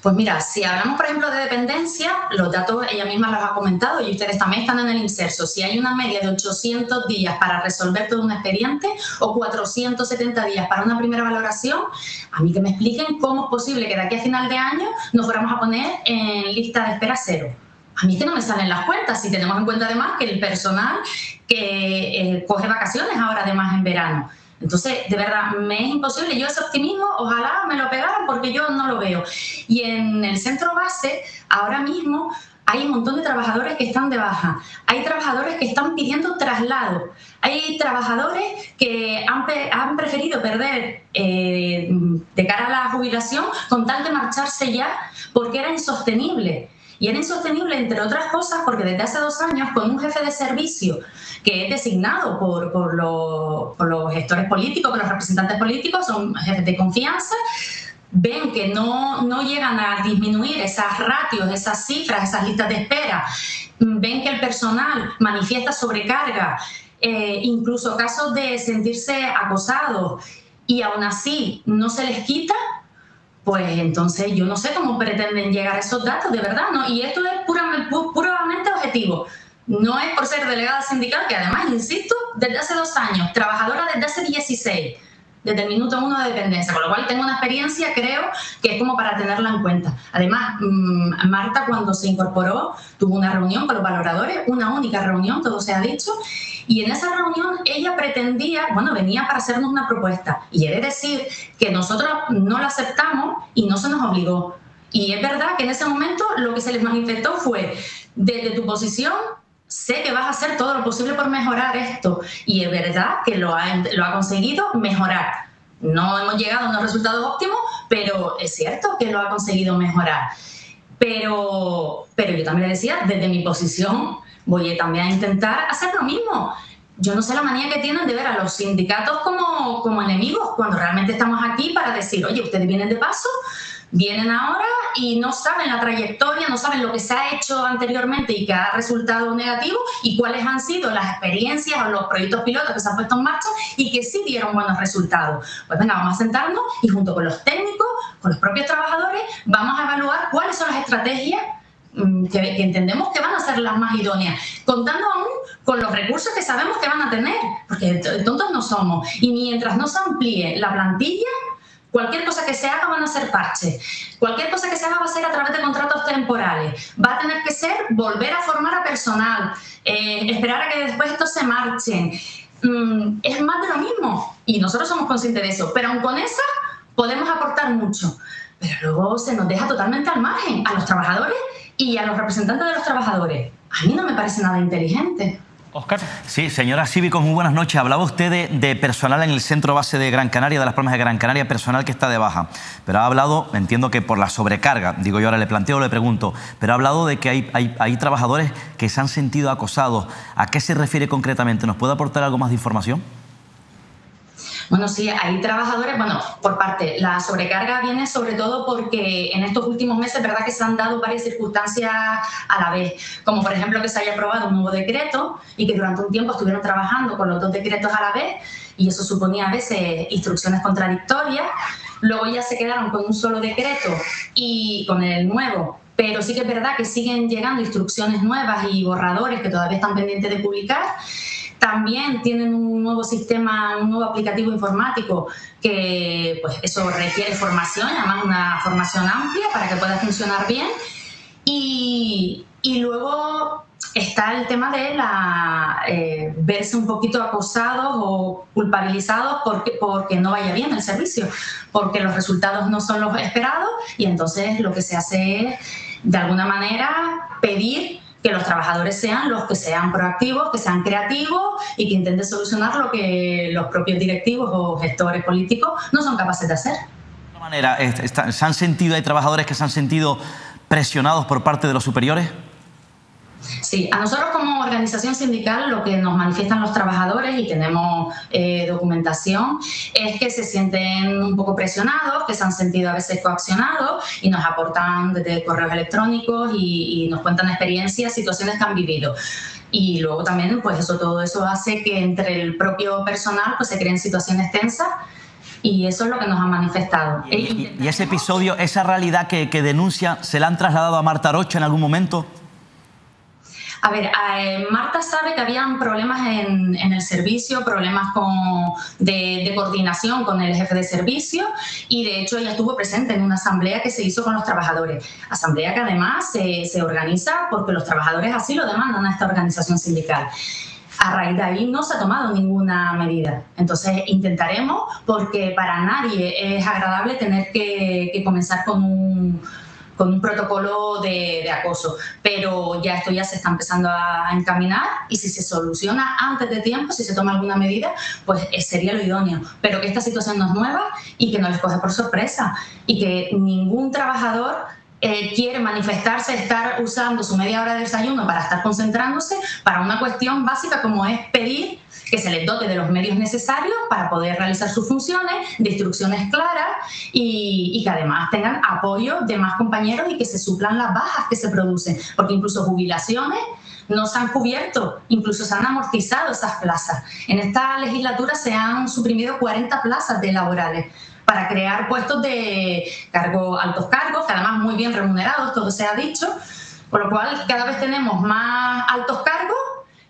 Pues mira, si hablamos, por ejemplo, de dependencia, los datos ella misma los ha comentado y ustedes también están en el inserso. Si hay una media de 800 días para resolver todo un expediente o 470 días para una primera valoración, a mí que me expliquen cómo es posible que de aquí a final de año nos fuéramos a poner en lista de espera 0. A mí es que no me salen las cuentas, si tenemos en cuenta además que el personal que coge vacaciones ahora además en verano. Entonces, de verdad, me es imposible. Yo ese optimismo, ojalá me lo pegaran porque yo no lo veo. Y en el centro base, ahora mismo, hay un montón de trabajadores que están de baja. Hay trabajadores que están pidiendo traslado. Hay trabajadores que han preferido perder de cara a la jubilación con tal de marcharse ya porque era insostenible. Y era insostenible, entre otras cosas, porque desde hace 2 años, con un jefe de servicio que es designado por los gestores políticos, por los representantes políticos, son jefes de confianza, ven que no llegan a disminuir esas ratios, esas cifras, esas listas de espera, ven que el personal manifiesta sobrecarga, incluso casos de sentirse acosados, y aún así no se les quita. Pues entonces yo no sé cómo pretenden llegar a esos datos, de verdad, ¿no? Y esto es puramente objetivo. No es por ser delegada sindical, que además, insisto, desde hace 2 años, trabajadora desde hace 16, desde el minuto 1 de dependencia, con lo cual tengo una experiencia, creo, que es como para tenerla en cuenta. Además, Marta, cuando se incorporó, tuvo una reunión con los valoradores, una única reunión, todo se ha dicho, y en esa reunión ella pretendía, venía para hacernos una propuesta, y he de decir que nosotros no la aceptamos y no se nos obligó. Y es verdad que en ese momento lo que se les manifestó fue, desde tu posición, sé que vas a hacer todo lo posible por mejorar esto, y es verdad que lo ha conseguido mejorar. No hemos llegado a unos resultados óptimos, pero es cierto que lo ha conseguido mejorar. Pero yo también le decía, desde mi posición voy también a intentar hacer lo mismo. Yo no sé la manía que tienen de ver a los sindicatos como enemigos, cuando realmente estamos aquí para decir, oye, ustedes vienen de paso, vienen ahora y no saben la trayectoria, no saben lo que se ha hecho anteriormente y que ha resultado negativo y cuáles han sido las experiencias o los proyectos pilotos que se han puesto en marcha y que sí dieron buenos resultados. Pues venga, vamos a sentarnos y junto con los técnicos, con los propios trabajadores, vamos a evaluar cuáles son las estrategias que entendemos que van a ser las más idóneas, contando aún con los recursos que sabemos que van a tener, porque tontos no somos. Y mientras no se amplíe la plantilla, cualquier cosa que se haga van a ser parches. Cualquier cosa que se haga va a ser a través de contratos temporales. Va a tener que ser volver a formar a personal, esperar a que después estos se marchen. Es más de lo mismo. Y nosotros somos conscientes de eso. Pero aun con esa podemos aportar mucho. Pero luego se nos deja totalmente al margen a los trabajadores y a los representantes de los trabajadores. A mí no me parece nada inteligente. Óscar. Sí, señora Cívicos, muy buenas noches. Hablaba usted de personal en el centro base de Gran Canaria, de Las Palmas de Gran Canaria, personal que está de baja. Pero ha hablado, entiendo que por la sobrecarga, digo yo, ahora le planteo, le pregunto, pero ha hablado de que hay trabajadores que se han sentido acosados. ¿A qué se refiere concretamente? ¿Nos puede aportar algo más de información? Bueno, sí, hay trabajadores, por parte, la sobrecarga viene sobre todo porque en estos últimos meses, verdad que se han dado varias circunstancias a la vez, como por ejemplo que se haya aprobado un nuevo decreto y que durante un tiempo estuvieron trabajando con los 2 decretos a la vez y eso suponía a veces instrucciones contradictorias, luego ya se quedaron con un solo decreto y con el nuevo, pero sí que es verdad que siguen llegando instrucciones nuevas y borradores que todavía están pendientes de publicar. También tienen un nuevo sistema, un nuevo aplicativo informático que pues eso requiere formación, además una formación amplia para que pueda funcionar bien. Y luego está el tema de verse un poquito acosados o culpabilizados porque no vaya bien el servicio, porque los resultados no son los esperados y entonces lo que se hace es, de alguna manera, pedir que los trabajadores sean los que sean proactivos, que sean creativos y que intenten solucionar lo que los propios directivos o gestores políticos no son capaces de hacer. manera, ¿se han sentido, hay trabajadores que se han sentido presionados por parte de los superiores? Sí, a nosotros como organización sindical lo que nos manifiestan los trabajadores, y tenemos documentación, es que se sienten un poco presionados, que se han sentido a veces coaccionados, y nos aportan desde correos electrónicos y nos cuentan experiencias, situaciones que han vivido. Y luego también, pues todo eso hace que entre el propio personal pues se creen situaciones tensas, y eso es lo que nos han manifestado. ¿Y ese episodio, esa realidad que denuncia, se la han trasladado a Marta Arocha en algún momento? A ver, Marta sabe que habían problemas en el servicio, problemas de coordinación con el jefe de servicio, y de hecho ella estuvo presente en una asamblea que se hizo con los trabajadores. Asamblea que además se organiza porque los trabajadores así lo demandan a esta organización sindical. A raíz de ahí no se ha tomado ninguna medida. Entonces intentaremos, porque para nadie es agradable tener que comenzar con un protocolo de acoso, pero ya esto ya se está empezando a encaminar, y si se soluciona antes de tiempo, si se toma alguna medida, pues sería lo idóneo. Pero que esta situación no es nueva y que no les coge por sorpresa, y que ningún trabajador quiere manifestarse, estar usando su media hora de desayuno para estar concentrándose para una cuestión básica como es pedir que se les dote de los medios necesarios para poder realizar sus funciones, de instrucciones claras, y que además tengan apoyo de más compañeros y que se suplan las bajas que se producen, porque incluso jubilaciones no se han cubierto, incluso se han amortizado esas plazas. En esta legislatura se han suprimido 40 plazas de laborales para crear puestos de altos cargos, que además muy bien remunerados, todo se ha dicho, por lo cual cada vez tenemos más altos cargos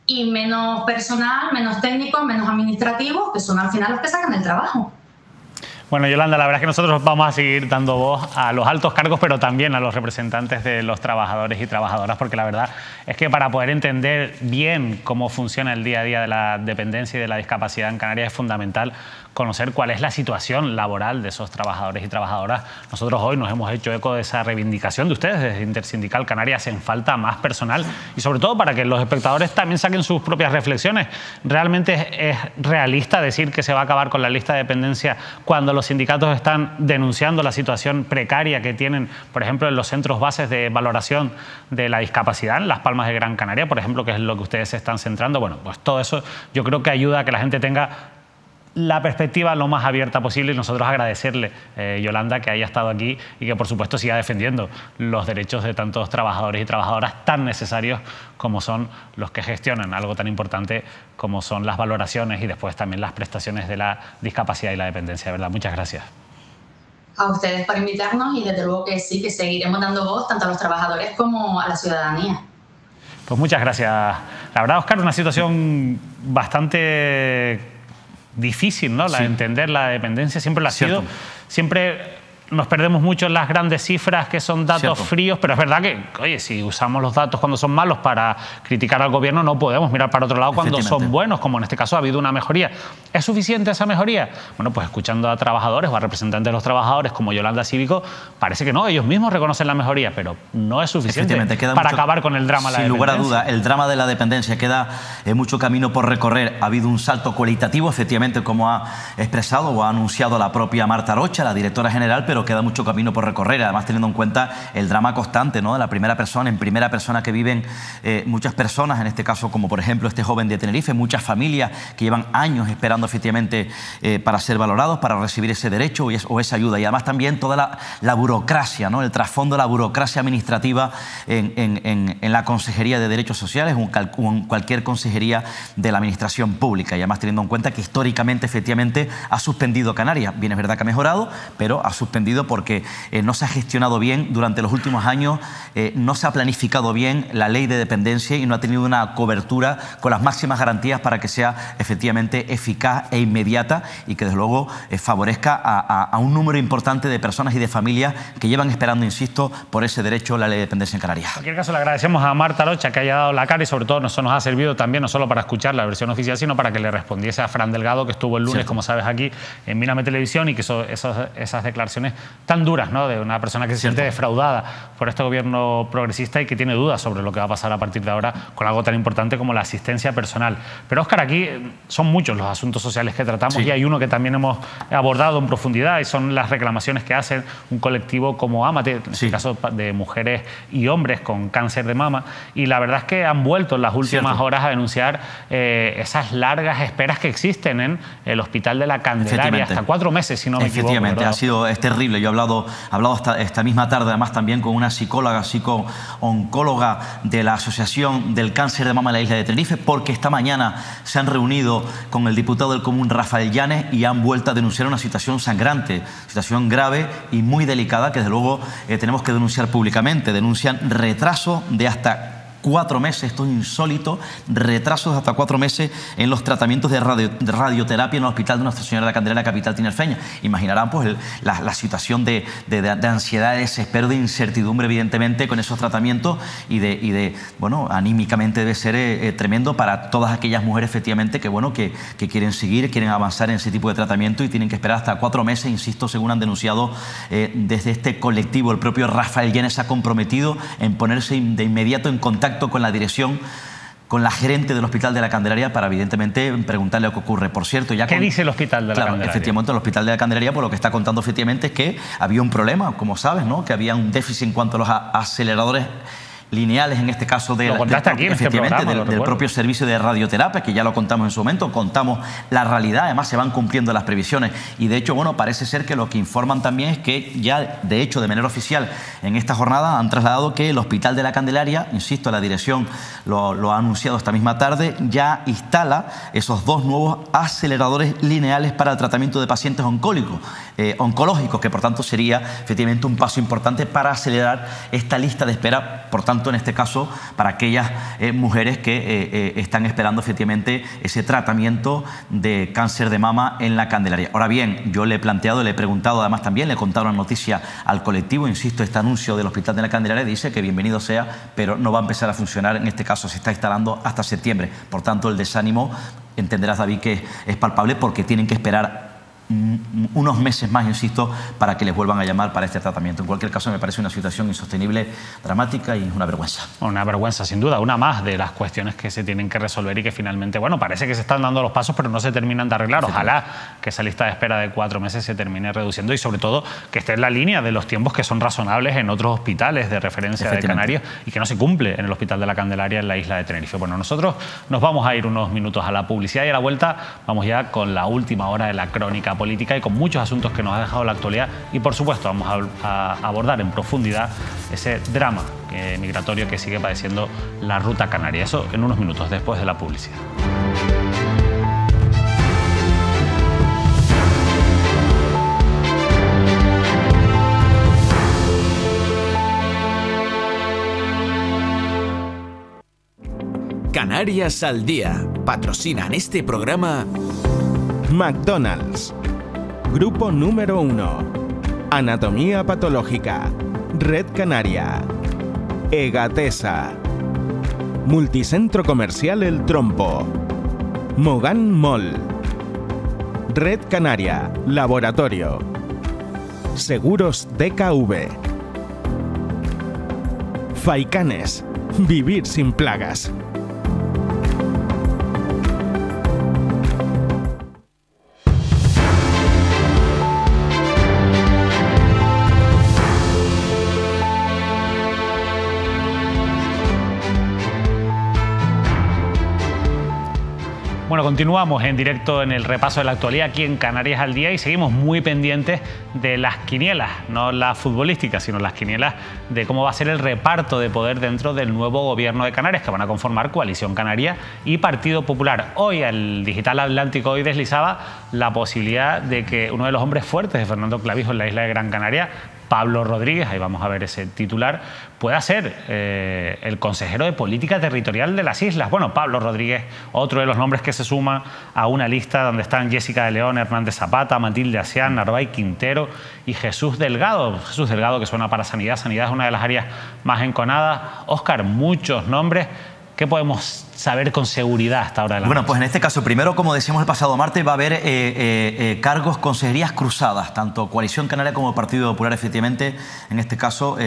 y menos personal, menos técnicos, menos administrativos, que son al final los que sacan el trabajo. Bueno, Yolanda, la verdad es que nosotros vamos a seguir dando voz a los altos cargos, pero también a los representantes de los trabajadores y trabajadoras, porque la verdad es que para poder entender bien cómo funciona el día a día de la dependencia y de la discapacidad en Canarias es fundamental conocer cuál es la situación laboral de esos trabajadores y trabajadoras. Nosotros hoy nos hemos hecho eco de esa reivindicación de ustedes desde Intersindical Canarias. Hacen falta más personal, y sobre todo para que los espectadores también saquen sus propias reflexiones. ¿Realmente es realista decir que se va a acabar con la lista de dependencia cuando los sindicatos están denunciando la situación precaria que tienen, por ejemplo, en los centros bases de valoración de la discapacidad en Las Palmas de Gran Canaria, por ejemplo, que es lo que ustedes se están centrando? Bueno, pues todo eso yo creo que ayuda a que la gente tenga la perspectiva lo más abierta posible, y nosotros agradecerle, Yolanda, que haya estado aquí y que por supuesto siga defendiendo los derechos de tantos trabajadores y trabajadoras tan necesarios como son los que gestionan algo tan importante como son las valoraciones y después también las prestaciones de la discapacidad y la dependencia, ¿verdad? Muchas gracias. A ustedes por invitarnos, y desde luego que sí, que seguiremos dando voz tanto a los trabajadores como a la ciudadanía. Pues muchas gracias. La verdad, Óscar, una situación bastante difícil, ¿no? La de entender la dependencia siempre lo ha sido. Siempre nos perdemos mucho en las grandes cifras que son datos fríos, pero es verdad que, oye, si usamos los datos cuando son malos para criticar al gobierno, no podemos mirar para otro lado cuando son buenos, como en este caso ha habido una mejoría. ¿Es suficiente esa mejoría? Bueno, pues escuchando a trabajadores o a representantes de los trabajadores como Yolanda Cívico, parece que no, ellos mismos reconocen la mejoría, pero no es suficiente para acabar con el drama de la dependencia. Sin lugar a duda, el drama de la dependencia queda mucho camino por recorrer. Ha habido un salto cualitativo, efectivamente, como ha expresado o ha anunciado la propia Marta Arocha, la directora general, pero queda mucho camino por recorrer, además teniendo en cuenta el drama constante, ¿no?, de la primera persona, en primera persona, que viven muchas personas, en este caso como por ejemplo este joven de Tenerife, muchas familias que llevan años esperando efectivamente para ser valorados, para recibir ese derecho o esa ayuda, y además también toda la burocracia, ¿no?, el trasfondo de la burocracia administrativa en la Consejería de Derechos Sociales o en cualquier consejería de la Administración Pública, y además teniendo en cuenta que históricamente efectivamente ha suspendido Canarias. Bien, es verdad que ha mejorado, pero ha suspendido porque no se ha gestionado bien durante los últimos años, no se ha planificado bien la ley de dependencia y no ha tenido una cobertura con las máximas garantías para que sea efectivamente eficaz e inmediata, y que desde luego favorezca a un número importante de personas y de familias que llevan esperando, insisto, por ese derecho, la ley de dependencia en Canarias. En cualquier caso, le agradecemos a Marta Arocha que haya dado la cara, y sobre todo eso nos ha servido también no solo para escuchar la versión oficial, sino para que le respondiese a Fran Delgado, que estuvo el lunes, como sabes, aquí en Mírame Televisión, y que esas declaraciones tan duras, ¿no?, de una persona que se siente defraudada por este gobierno progresista y que tiene dudas sobre lo que va a pasar a partir de ahora con algo tan importante como la asistencia personal. Pero, Óscar, aquí son muchos los asuntos sociales que tratamos y hay uno que también hemos abordado en profundidad y son las reclamaciones que hacen un colectivo como Ámate, en este caso de mujeres y hombres con cáncer de mama, y la verdad es que han vuelto en las últimas horas a denunciar esas largas esperas que existen en el Hospital de la Candelaria, hasta 4 meses, si no me equivoco. Efectivamente, es terrible. Yo he hablado esta misma tarde, además, también con una psicóloga, psico-oncóloga de la Asociación del Cáncer de Mama en la isla de Tenerife, porque esta mañana se han reunido con el diputado del Común, Rafael Llanes, y han vuelto a denunciar una situación sangrante, situación grave y muy delicada que, desde luego, tenemos que denunciar públicamente. Denuncian retraso de hasta 4 meses, esto es insólito, retrasos de hasta 4 meses en los tratamientos de radioterapia en el Hospital de Nuestra Señora de la Candelaria, capital tinerfeña. Imaginarán pues la situación de ansiedad, de desespero, de incertidumbre, evidentemente, con esos tratamientos y bueno, anímicamente debe ser tremendo para todas aquellas mujeres, efectivamente, que quieren seguir, quieren avanzar en ese tipo de tratamiento y tienen que esperar hasta 4 meses, insisto, según han denunciado desde este colectivo. El propio Rafael Llanes se ha comprometido en ponerse de inmediato en contacto con la dirección, con la gerente del Hospital de la Candelaria, para evidentemente preguntarle lo que ocurre. Por cierto, ¿qué dice el Hospital de la Candelaria? Efectivamente, el Hospital de la Candelaria, por lo que está contando, efectivamente, es que había un problema, como sabes, ¿no?, que había un déficit en cuanto a los aceleradores lineales, en este caso del propio servicio de radioterapia, que ya lo contamos en su momento, contamos la realidad, además se van cumpliendo las previsiones y, de hecho, bueno, parece ser que lo que informan también es que ya, de hecho, de manera oficial, en esta jornada han trasladado que el Hospital de la Candelaria, insisto, la dirección lo ha anunciado esta misma tarde, ya instala esos 2 nuevos aceleradores lineales para el tratamiento de pacientes oncológicos, que por tanto sería efectivamente un paso importante para acelerar esta lista de espera, por tanto, en este caso, para aquellas mujeres que están esperando efectivamente ese tratamiento de cáncer de mama en la Candelaria. Ahora bien, yo le he planteado, le he preguntado, además también le he contado una noticia al colectivo, insisto, este anuncio del Hospital de la Candelaria dice que bienvenido sea, pero no va a empezar a funcionar, en este caso se está instalando hasta septiembre. Por tanto, el desánimo, entenderás, David, que es palpable, porque tienen que esperar unos meses más, insisto, para que les vuelvan a llamar para este tratamiento. En cualquier caso, me parece una situación insostenible, dramática y una vergüenza. Una vergüenza, sin duda, una más de las cuestiones que se tienen que resolver y que finalmente, bueno, parece que se están dando los pasos, pero no se terminan de arreglar. Ojalá que esa lista de espera de 4 meses se termine reduciendo y, sobre todo, que esté en la línea de los tiempos que son razonables en otros hospitales de referencia de Canarias y que no se cumple en el Hospital de la Candelaria en la isla de Tenerife. Bueno, nosotros nos vamos a ir unos minutos a la publicidad y a la vuelta vamos ya con la última hora de la crónica política y con muchos asuntos que nos ha dejado la actualidad y, por supuesto, vamos a abordar en profundidad ese drama migratorio que sigue padeciendo la ruta canaria. Eso en unos minutos después de la publicidad. Canarias al Día. Patrocinan este programa McDonald's. Grupo número 1. Anatomía Patológica. Red Canaria. Egatesa. Multicentro Comercial El Trompo. Mogán Mall. Red Canaria. Laboratorio. Seguros DKV. Faicanes. Vivir sin plagas. Bueno, continuamos en directo en el repaso de la actualidad aquí en Canarias al Día y seguimos muy pendientes de las quinielas, no las futbolísticas, sino las quinielas de cómo va a ser el reparto de poder dentro del nuevo gobierno de Canarias, que van a conformar Coalición Canaria y Partido Popular. Hoy el Digital Atlántico hoy deslizaba la posibilidad de que uno de los hombres fuertes de Fernando Clavijo en la isla de Gran Canaria, Pablo Rodríguez, ahí vamos a ver ese titular, pueda ser el consejero de Política Territorial de las Islas. Bueno, Pablo Rodríguez, otro de los nombres que se suma a una lista donde están Jessica de León, Hernández Zapata, Matilde Asián, Narváez Quintero y Jesús Delgado. Jesús Delgado, que suena para Sanidad. Sanidad es una de las áreas más enconadas. Óscar, muchos nombres ¿Qué podemos saber con seguridad hasta ahora de la noche? Bueno, pues en este caso, primero, como decíamos el pasado martes, va a haber cargos, consejerías cruzadas, tanto Coalición Canaria como Partido Popular, efectivamente, en este caso,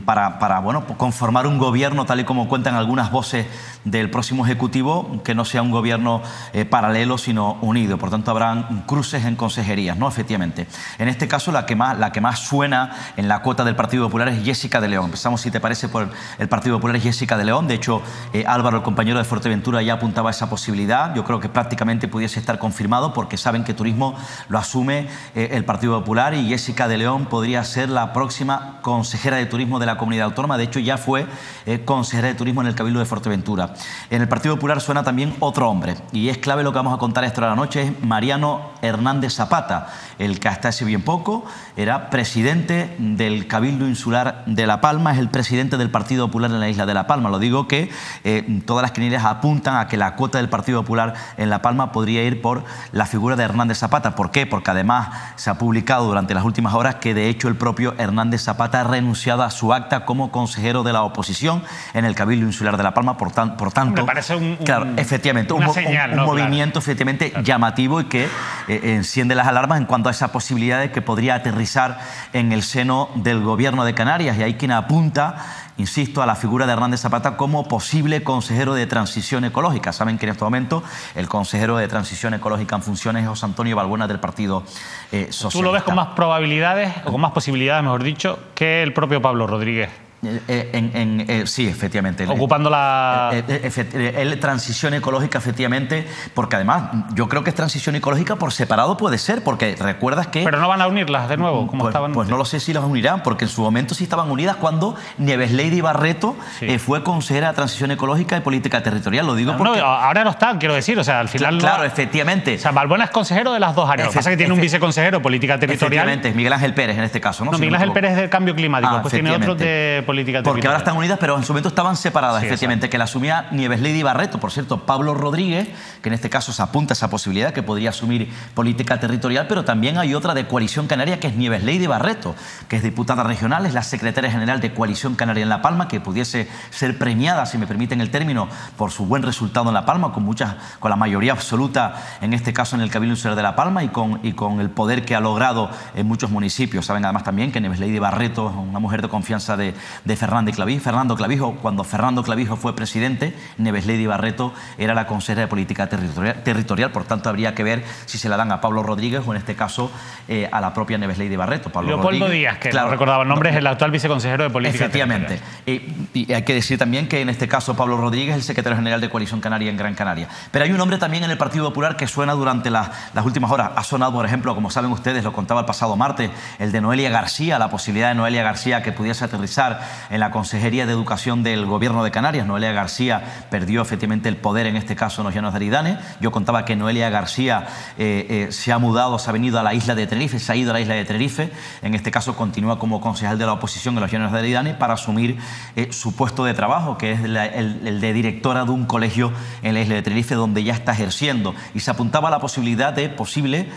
para bueno, conformar un gobierno, tal y como cuentan algunas voces del próximo Ejecutivo, que no sea un gobierno paralelo, sino unido. Por tanto, habrán cruces en consejerías, ¿no? Efectivamente. En este caso, la que más suena en la cuota del Partido Popular es Jessica de León. Empezamos, si te parece, por el Partido Popular, es Jessica de León. De hecho, Álvaro, el compañero de Fuerteventura, ya apuntaba a esa posibilidad. Yo creo que prácticamente pudiese estar confirmado, porque saben que turismo lo asume el Partido Popular, y Jessica de León podría ser la próxima consejera de turismo de la comunidad autónoma. De hecho, ya fue consejera de turismo en el Cabildo de Fuerteventura. En el Partido Popular suena también otro hombre, y es clave lo que vamos a contar esta hora de la noche. Es Mariano Hernández Zapata, el que hasta hace bien poco era presidente del Cabildo Insular de La Palma, es el presidente del Partido Popular en la isla de La Palma. Lo digo que todas las quinielas apuntan a que la cuota del Partido Popular en La Palma podría ir por la figura de Hernández Zapata. ¿Por qué? Porque además se ha publicado durante las últimas horas que de hecho el propio Hernández Zapata ha renunciado a su acta como consejero de la oposición en el Cabildo Insular de La Palma. Por tanto, me parece claro, efectivamente, una señal, un ¿no? movimiento efectivamente llamativo, y que enciende las alarmas en cuanto a esa posibilidad de que podría aterrizar en el seno del Gobierno de Canarias. Y hay quien apunta, insisto, a la figura de Hernández Zapata como posible consejero de transición ecológica. Saben que en este momento el consejero de transición ecológica en funciones es José Antonio Balbuena, del Partido Socialista. ¿Tú lo ves con más probabilidades, o con más posibilidades, mejor dicho, que el propio Pablo Rodríguez? Sí, efectivamente. Ocupando la... transición ecológica, efectivamente, porque además yo creo que es transición ecológica por separado, puede ser, porque recuerdas que... Pero no van a unirlas de nuevo, como estaban... Pues no lo sé si las unirán, porque en su momento sí estaban unidas cuando Nieves Lady Barreto fue consejera de transición ecológica y política territorial. Lo digo porque... No, ahora no están, quiero decir, o sea, al final... Claro, efectivamente. O sea, Balbuena es consejero de las dos áreas. Lo que pasa es que tiene un viceconsejero, política territorial. Efectivamente, es Miguel Ángel Pérez en este caso, ¿no? No, Miguel Ángel Pérez es del cambio climático, pues tiene otro de política territorial. Porque ahora están unidas, pero en su momento estaban separadas, sí, efectivamente, exacto. Que la asumía Nieves Lady Barreto. Por cierto, Pablo Rodríguez, que en este caso se apunta a esa posibilidad, que podría asumir política territorial, pero también hay otra de Coalición Canaria, que es Nieves Lady Barreto, que es diputada regional, es la secretaria general de Coalición Canaria en La Palma, que pudiese ser premiada, si me permiten el término, por su buen resultado en La Palma, con la mayoría absoluta, en este caso en el Cabildo Insular de La Palma, y con el poder que ha logrado en muchos municipios. Saben además también que Nieves Lady Barreto es una mujer de confianza de Fernando Clavijo. Cuando Fernando Clavijo fue presidente, Nieves Lady Barreto era la consejera de política territorial. Por tanto, habría que ver si se la dan a Pablo Rodríguez o, en este caso, a la propia Nieves Lady Barreto. Leopoldo Díaz, que claro, no recordaba el nombre, es el actual viceconsejero de política territorial. Efectivamente. Y hay que decir también que en este caso Pablo Rodríguez es el secretario general de Coalición Canaria en Gran Canaria. Pero hay un nombre también en el Partido Popular que suena durante las últimas horas. Ha sonado, por ejemplo, como saben ustedes, lo contaba el pasado martes, el de Noelia García, la posibilidad de Noelia García que pudiese aterrizar en la Consejería de Educación del Gobierno de Canarias. Noelia García perdió efectivamente el poder, en este caso en los Llanos de Aridane. Yo contaba que Noelia García se ha mudado, se ha venido a la isla de Tenerife, se ha ido a la isla de Tenerife. En este caso continúa como concejal de la oposición en los Llanos de Aridane para asumir su puesto de trabajo, que es el de directora de un colegio en la isla de Tenerife, donde ya está ejerciendo. Y se apuntaba a la posibilidad de posible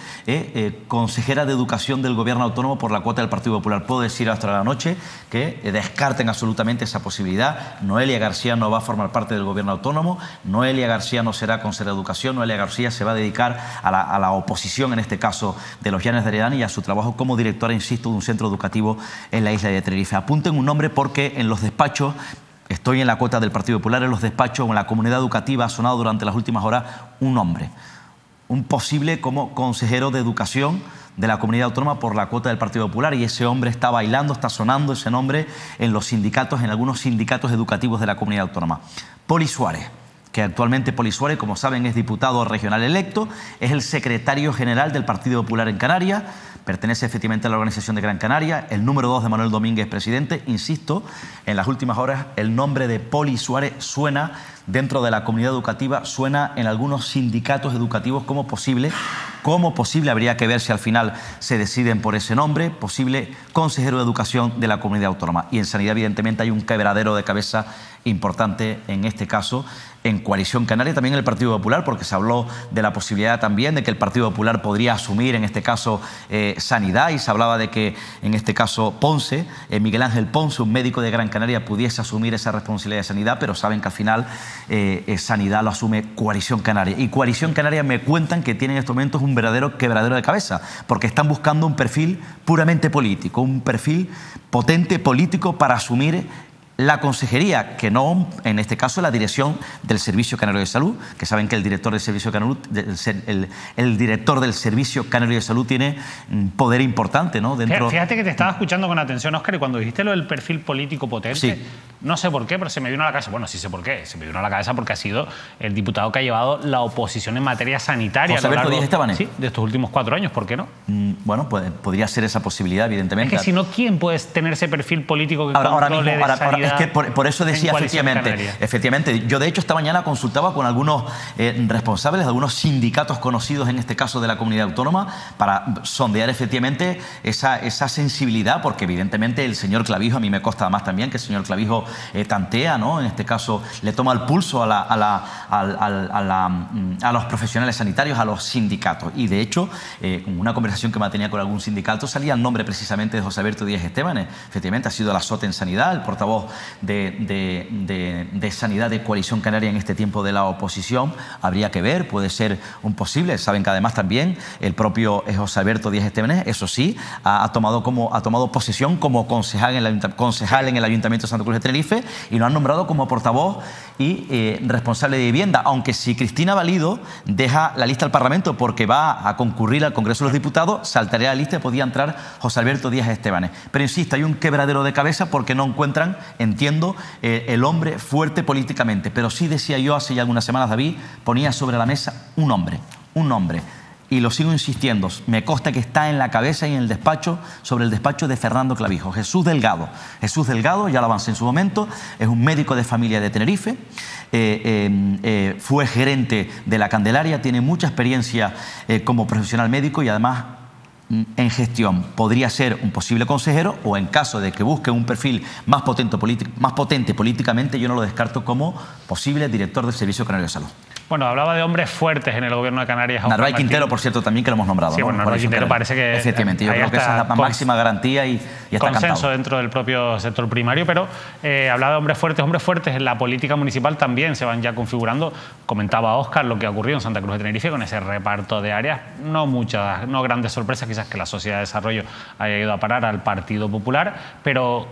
consejera de Educación del Gobierno autónomo por la cuota del Partido Popular. Puedo decir hasta la noche que descarten absolutamente esa posibilidad. Noelia García no va a formar parte del Gobierno autónomo, Noelia García no será consejera de Educación, Noelia García se va a dedicar a la oposición, en este caso de los Llanos de Aridane, y a su trabajo como directora, insisto, de un centro educativo en la isla de Tenerife. Apunten un nombre porque en los despachos, estoy en la cuota del Partido Popular, en los despachos o en la comunidad educativa ha sonado durante las últimas horas un nombre, un posible como consejero de Educación de la comunidad autónoma por la cuota del Partido Popular, y ese hombre está bailando, está sonando ese nombre en los sindicatos, en algunos sindicatos educativos de la comunidad autónoma. Poli Suárez, que actualmente Poli Suárez, como saben, es diputado regional electo, es el secretario general del Partido Popular en Canarias, pertenece efectivamente a la organización de Gran Canaria, el número 2 de Manuel Domínguez, presidente. Insisto, en las últimas horas el nombre de Poli Suárez suena dentro de la comunidad educativa, suena en algunos sindicatos educativos como posible como posible, habría que ver si al final se deciden por ese nombre, posible consejero de Educación de la Comunidad Autónoma. Y en Sanidad, evidentemente, hay un quebradero de cabeza importante en este caso en Coalición Canaria, también en el Partido Popular, porque se habló de la posibilidad también de que el Partido Popular podría asumir en este caso Sanidad, y se hablaba de que en este caso Ponce, Miguel Ángel Ponce, un médico de Gran Canaria, pudiese asumir esa responsabilidad de Sanidad, pero saben que al final Sanidad lo asume Coalición Canaria. Y Coalición Canaria me cuentan que tiene en estos momentos un verdadero quebradero de cabeza, porque están buscando un perfil puramente político, un perfil potente político para asumir la consejería, que no, en este caso, la dirección del Servicio Canario de Salud, que saben que el director del Servicio Canario, el director del Servicio Canario de Salud tiene un poder importante, ¿no? Dentro... Fíjate que te estaba escuchando con atención, Óscar, y cuando dijiste lo del perfil político potente, sí, no sé por qué, pero se me vino a la cabeza. Bueno, sí sé por qué. Se me vino a la cabeza porque ha sido el diputado que ha llevado la oposición en materia sanitaria José Alberto Díaz Estebanes. Sí, de estos últimos 4 años. ¿Por qué no? Bueno, pues podría ser esa posibilidad, evidentemente. Es que si no, ¿quién puede tener ese perfil político que controle de sanidad? Es que por eso decía, efectivamente, yo de hecho esta mañana consultaba con algunos responsables de algunos sindicatos conocidos, en este caso de la Comunidad Autónoma, para sondear efectivamente esa sensibilidad, porque evidentemente el señor Clavijo, a mí me consta además también que el señor Clavijo tantea, ¿no? En este caso le toma el pulso a los profesionales sanitarios, a los sindicatos, y de hecho en una conversación que mantenía con algún sindicato salía el nombre precisamente de José Alberto Díaz Estebanes. Efectivamente ha sido la SOT en Sanidad, el portavoz de Sanidad de Coalición Canaria en este tiempo de la oposición. Habría que ver, puede ser un posible. Saben que además también el propio José Alberto Díaz Estebanes, eso sí, ha tomado posesión como concejal en el Ayuntamiento de Santa Cruz de Tenerife, y lo han nombrado como portavoz y responsable de vivienda, aunque si Cristina Valido deja la lista al Parlamento porque va a concurrir al Congreso de los Diputados, saltaría la lista y podía entrar José Alberto Díaz Estebanes. Pero insisto, hay un quebradero de cabeza porque no encuentran, entiendo, el hombre fuerte políticamente. Pero sí decía yo hace ya algunas semanas, David, ponía sobre la mesa un nombre, y lo sigo insistiendo, me consta que está en la cabeza y en el despacho, sobre el despacho de Fernando Clavijo, Jesús Delgado. Jesús Delgado, ya lo avancé en su momento, es un médico de familia de Tenerife, fue gerente de la Candelaria, tiene mucha experiencia como profesional médico y además en gestión. Podría ser un posible consejero, o en caso de que busque un perfil más potente políticamente, yo no lo descarto como posible director del Servicio Canario de Salud. Bueno, hablaba de hombres fuertes en el gobierno de Canarias. Narváez Quintero, por cierto, también, que lo hemos nombrado. Sí, ¿no? bueno, Narváez Quintero parece que... Efectivamente, yo creo que esa es la máxima garantía y está consenso cantado. Dentro del propio sector primario, pero hablaba de hombres fuertes en la política municipal también se van ya configurando. Comentaba Óscar lo que ha ocurrido en Santa Cruz de Tenerife con ese reparto de áreas. No grandes sorpresas, quizás que la Sociedad de Desarrollo haya ido a parar al Partido Popular, pero...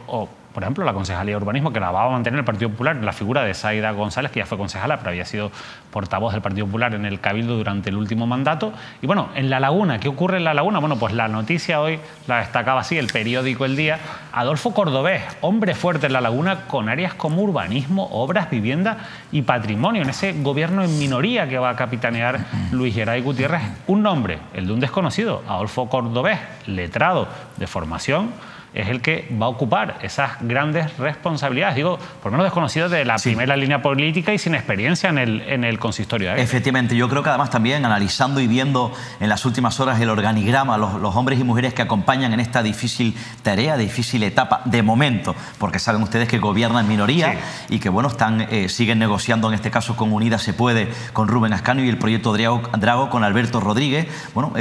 por ejemplo, la Concejalía de Urbanismo, que la va a mantener el Partido Popular, en la figura de Zaida González, que ya fue concejala, pero había sido portavoz del Partido Popular en el Cabildo durante el último mandato. Y bueno, en La Laguna, ¿qué ocurre en La Laguna? Bueno, pues la noticia hoy la destacaba así, el periódico El Día. Adolfo Cordobés, hombre fuerte en La Laguna, con áreas como urbanismo, obras, vivienda y patrimonio, en ese gobierno en minoría que va a capitanear Luis Geray Gutiérrez. Un nombre, el de un desconocido, Adolfo Cordobés, letrado de formación, es el que va a ocupar esas grandes responsabilidades, digo, por lo menos desconocido de la primera línea política y sin experiencia en el consistorio. Efectivamente, yo creo que además también analizando y viendo en las últimas horas el organigrama, los hombres y mujeres que acompañan en esta difícil tarea, difícil etapa, de momento, porque saben ustedes que gobiernan en minoría y que bueno, siguen negociando en este caso con Unidas Se Puede, con Rubén Ascanio y el proyecto Drago con Alberto Rodríguez. Bueno,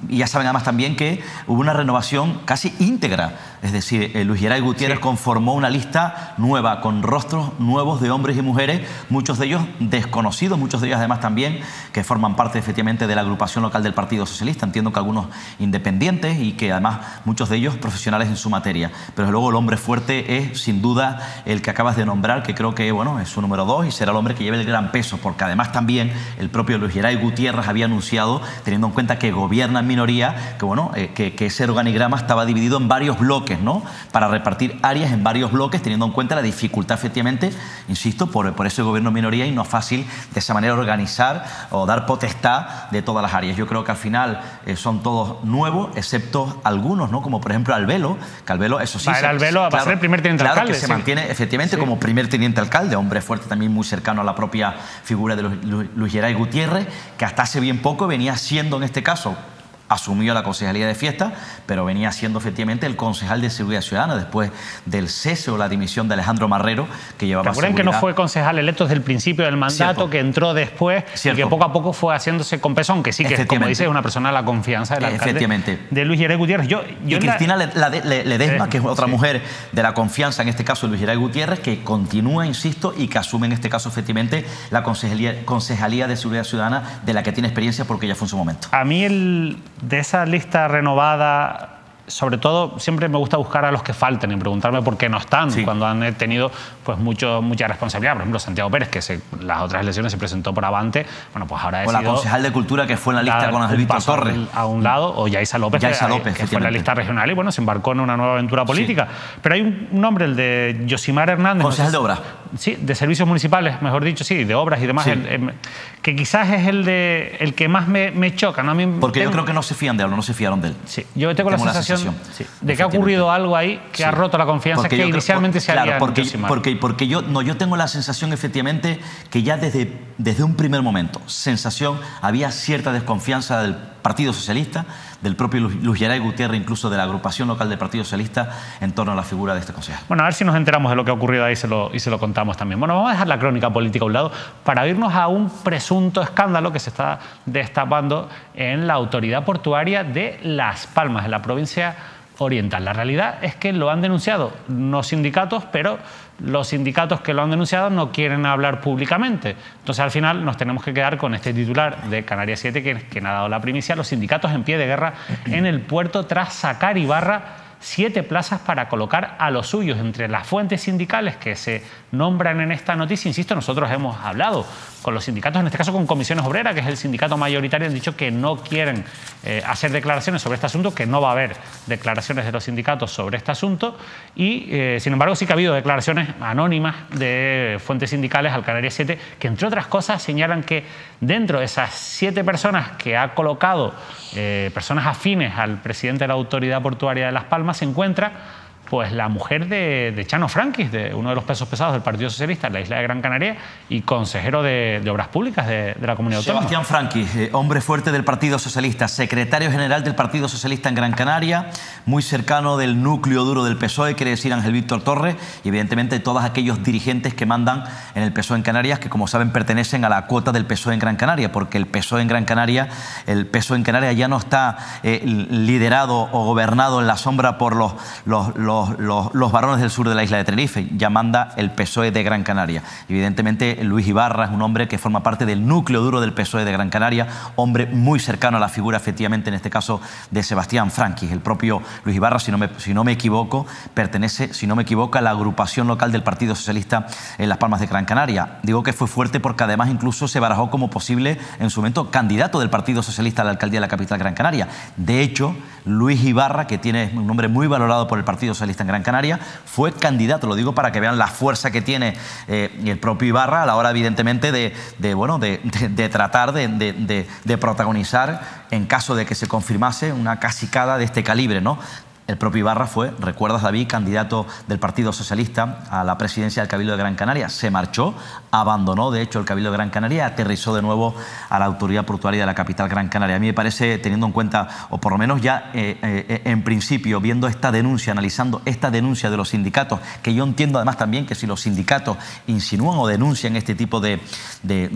y ya saben además también que hubo una renovación casi íntegra. Es decir, Luis Geray Gutiérrez conformó una lista nueva, con rostros nuevos de hombres y mujeres, muchos de ellos desconocidos, muchos de ellos además también que forman parte efectivamente de la agrupación local del Partido Socialista. Entiendo que algunos independientes y que además muchos de ellos profesionales en su materia. Pero luego el hombre fuerte es sin duda el que acabas de nombrar, que creo que bueno, es su número 2 y será el hombre que lleve el gran peso, porque además también el propio Luis Geray Gutiérrez había anunciado, teniendo en cuenta que gobierna en minoría, que bueno, que ese organigrama estaba dividido en varios bloques. bloques, ¿no? Para repartir áreas en varios bloques, teniendo en cuenta la dificultad, efectivamente, insisto, por ese gobierno en minoría, y no es fácil de esa manera organizar o dar potestad de todas las áreas. Yo creo que al final son todos nuevos, excepto algunos, ¿no? Como por ejemplo Albelo, que Albelo, eso sí... Va a ser el primer teniente alcalde. Claro, que se mantiene efectivamente como primer teniente alcalde, hombre fuerte también muy cercano a la propia figura de Luis Geray Gutiérrez, que hasta hace bien poco venía siendo, en este caso, asumió la concejalía de fiesta, pero venía siendo efectivamente el concejal de Seguridad Ciudadana después del cese o la dimisión de Alejandro Marrero, que llevaba Recuerden que no fue concejal electo desde el principio del mandato, Cierto. que entró después y que poco a poco fue haciéndose con peso, aunque sí que, como dice, es una persona de la confianza del alcalde de Luis Geray Gutiérrez. Y Cristina Ledesma, que es otra mujer de la confianza, en este caso de Luis Geray Gutiérrez, que continúa, insisto, y que asume en este caso efectivamente la concejalía de Seguridad Ciudadana, de la que tiene experiencia porque ya fue en su momento. A mí de esa lista renovada, sobre todo, siempre me gusta buscar a los que falten y preguntarme por qué no están, cuando han tenido pues mucha responsabilidad. Por ejemplo, Santiago Pérez, que las otras elecciones se presentó por Avante, bueno, pues ahora ha decidido... O la concejal de Cultura, que fue en la lista con Ángel Víctor Torres. A un lado, o Yaisa López, que fue en la lista regional y bueno, se embarcó en una nueva aventura política. Pero hay un nombre, el de Yosimar Hernández. Concejal de Obras. Sí, de Servicios Municipales, mejor dicho, sí, de Obras y demás, que quizás es el que más me choca, ¿no? A mí porque yo creo que no se fían de él, no se fiaron de él. Sí, yo tengo la sensación de que ha ocurrido algo ahí que ha roto la confianza que inicialmente se había en porque yo tengo la sensación, efectivamente, que ya desde un primer momento, había cierta desconfianza del Partido Socialista, del propio Luis Geray Gutiérrez, incluso de la agrupación local del Partido Socialista, en torno a la figura de este concejal. Bueno, a ver si nos enteramos de lo que ha ocurrido ahí y se lo contamos también. Bueno, vamos a dejar la crónica política a un lado para irnos a un presunto escándalo que se está destapando en la autoridad portuaria de Las Palmas, en la provincia oriental. La realidad es que lo han denunciado no sindicatos, pero los sindicatos que lo han denunciado no quieren hablar públicamente. Entonces, al final, nos tenemos que quedar con este titular de Canarias 7 que ha dado la primicia. Los sindicatos en pie de guerra en el puerto tras sacar Ibarra 7 plazas para colocar a los suyos. Entre las fuentes sindicales que se nombran en esta noticia, insisto, nosotros hemos hablado con los sindicatos, en este caso con Comisiones Obreras, que es el sindicato mayoritario, han dicho que no quieren hacer declaraciones sobre este asunto, que no va a haber declaraciones de los sindicatos sobre este asunto y, sin embargo, sí que ha habido declaraciones anónimas de fuentes sindicales al Canarias 7, que, entre otras cosas, señalan que dentro de esas 7 personas que ha colocado, personas afines al presidente de la Autoridad Portuaria de Las Palmas, se encuentra pues la mujer de Chano Franquis, de uno de los pesos pesados del Partido Socialista en la isla de Gran Canaria y consejero de Obras Públicas de la Comunidad Autónoma. Sebastián Franquis, hombre fuerte del Partido Socialista, secretario general del Partido Socialista en Gran Canaria, muy cercano del núcleo duro del PSOE, quiere decir Ángel Víctor Torres, y evidentemente todos aquellos dirigentes que mandan en el PSOE en Canarias, que como saben pertenecen a la cuota del PSOE en Gran Canaria, porque el PSOE en Gran Canaria, ya no está liderado o gobernado en la sombra por los varones del sur de la isla de Tenerife, ya manda el PSOE de Gran Canaria. Evidentemente Luis Ibarra es un hombre que forma parte del núcleo duro del PSOE de Gran Canaria, hombre muy cercano a la figura, efectivamente, en este caso, de Sebastián Franquis. El propio Luis Ibarra, si no me equivoco, pertenece, si no me equivoco, a la agrupación local del Partido Socialista en Las Palmas de Gran Canaria. Digo que fue fuerte porque además incluso se barajó como posible, en su momento, candidato del Partido Socialista a la alcaldía de la capital Gran Canaria. De hecho, Luis Ibarra, que tiene un nombre muy valorado por el Partido Socialista en Gran Canaria, fue candidato, lo digo para que vean la fuerza que tiene el propio Ibarra a la hora, evidentemente, de tratar de protagonizar, en caso de que se confirmase, una cacicada de este calibre, ¿no? El propio Ibarra fue, recuerdas, David, candidato del Partido Socialista a la presidencia del Cabildo de Gran Canaria. Se marchó, abandonó, de hecho, el Cabildo de Gran Canaria y aterrizó de nuevo a la autoridad portuaria de la capital Gran Canaria. A mí me parece, teniendo en cuenta, o por lo menos ya en principio, viendo esta denuncia, analizando esta denuncia de los sindicatos, que yo entiendo además también que si los sindicatos insinúan o denuncian este tipo de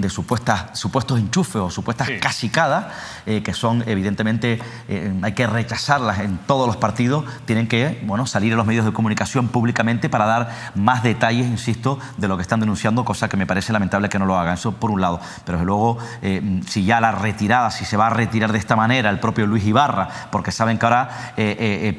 supuestos enchufes o supuestas cacicadas, que son, evidentemente, hay que rechazarlas en todos los partidos, tienen que salir a los medios de comunicación públicamente para dar más detalles, insisto, de lo que están denunciando, cosa que me parece lamentable que no lo hagan. Eso por un lado. Pero desde luego, si ya la retirada, si se va a retirar de esta manera el propio Luis Ibarra, porque saben que ahora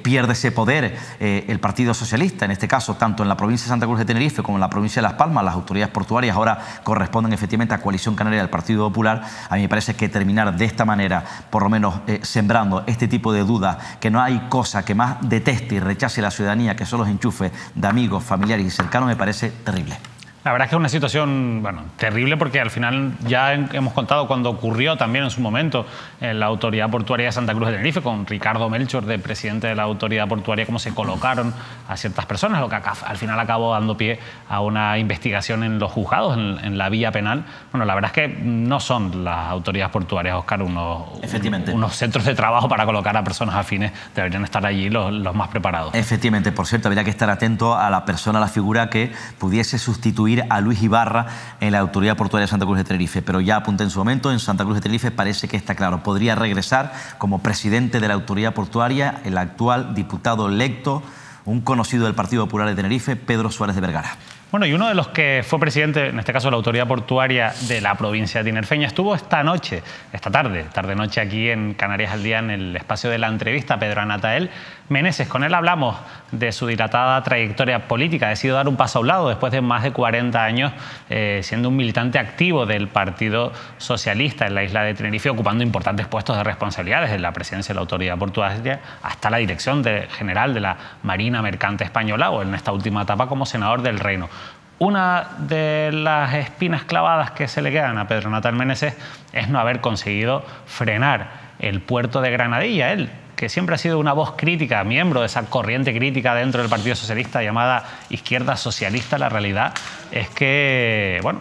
pierde ese poder el Partido Socialista, en este caso, tanto en la provincia de Santa Cruz de Tenerife como en la provincia de Las Palmas, las autoridades portuarias ahora corresponden efectivamente a Coalición Canaria del Partido Popular. A mí me parece que terminar de esta manera, por lo menos sembrando este tipo de dudas, que no hay cosa que más más deteste y rechace la ciudadanía, que son los enchufes de amigos, familiares y cercanos, me parece terrible. La verdad es que es una situación, bueno, terrible, porque al final ya hemos contado cuando ocurrió también en su momento en la Autoridad Portuaria de Santa Cruz de Tenerife, con Ricardo Melchor, de presidente de la Autoridad Portuaria, cómo se colocaron a ciertas personas, lo que al final acabó dando pie a una investigación en los juzgados, en la vía penal. Bueno, la verdad es que no son las autoridades portuarias, Óscar, unos centros de trabajo para colocar a personas afines. Deberían estar allí los más preparados. Efectivamente, por cierto, habría que estar atento a la persona, a la figura que pudiese sustituir a Luis Ibarra en la Autoridad Portuaria de Santa Cruz de Tenerife, pero ya apunté en su momento, en Santa Cruz de Tenerife parece que está claro, podría regresar como presidente de la Autoridad Portuaria el actual diputado electo, un conocido del Partido Popular de Tenerife, Pedro Suárez de Vergara. Bueno, y uno de los que fue presidente, en este caso de la Autoridad Portuaria de la provincia de Tinerfeña, estuvo esta tarde-noche aquí en Canarias al Día, en el espacio de la entrevista, Pedro Anatael Meneses. Con él hablamos de su dilatada trayectoria política. Ha decidido dar un paso a un lado después de más de 40 años siendo un militante activo del Partido Socialista en la isla de Tenerife, ocupando importantes puestos de responsabilidad, desde la presidencia de la Autoridad Portuaria hasta la dirección general de la Marina Mercante Española, o en esta última etapa como senador del Reino. Una de las espinas clavadas que se le quedan a Pedro Anatael Meneses es no haber conseguido frenar el puerto de Granadilla. Él, que siempre ha sido una voz crítica, miembro de esa corriente crítica dentro del Partido Socialista llamada Izquierda Socialista, la realidad es que, bueno,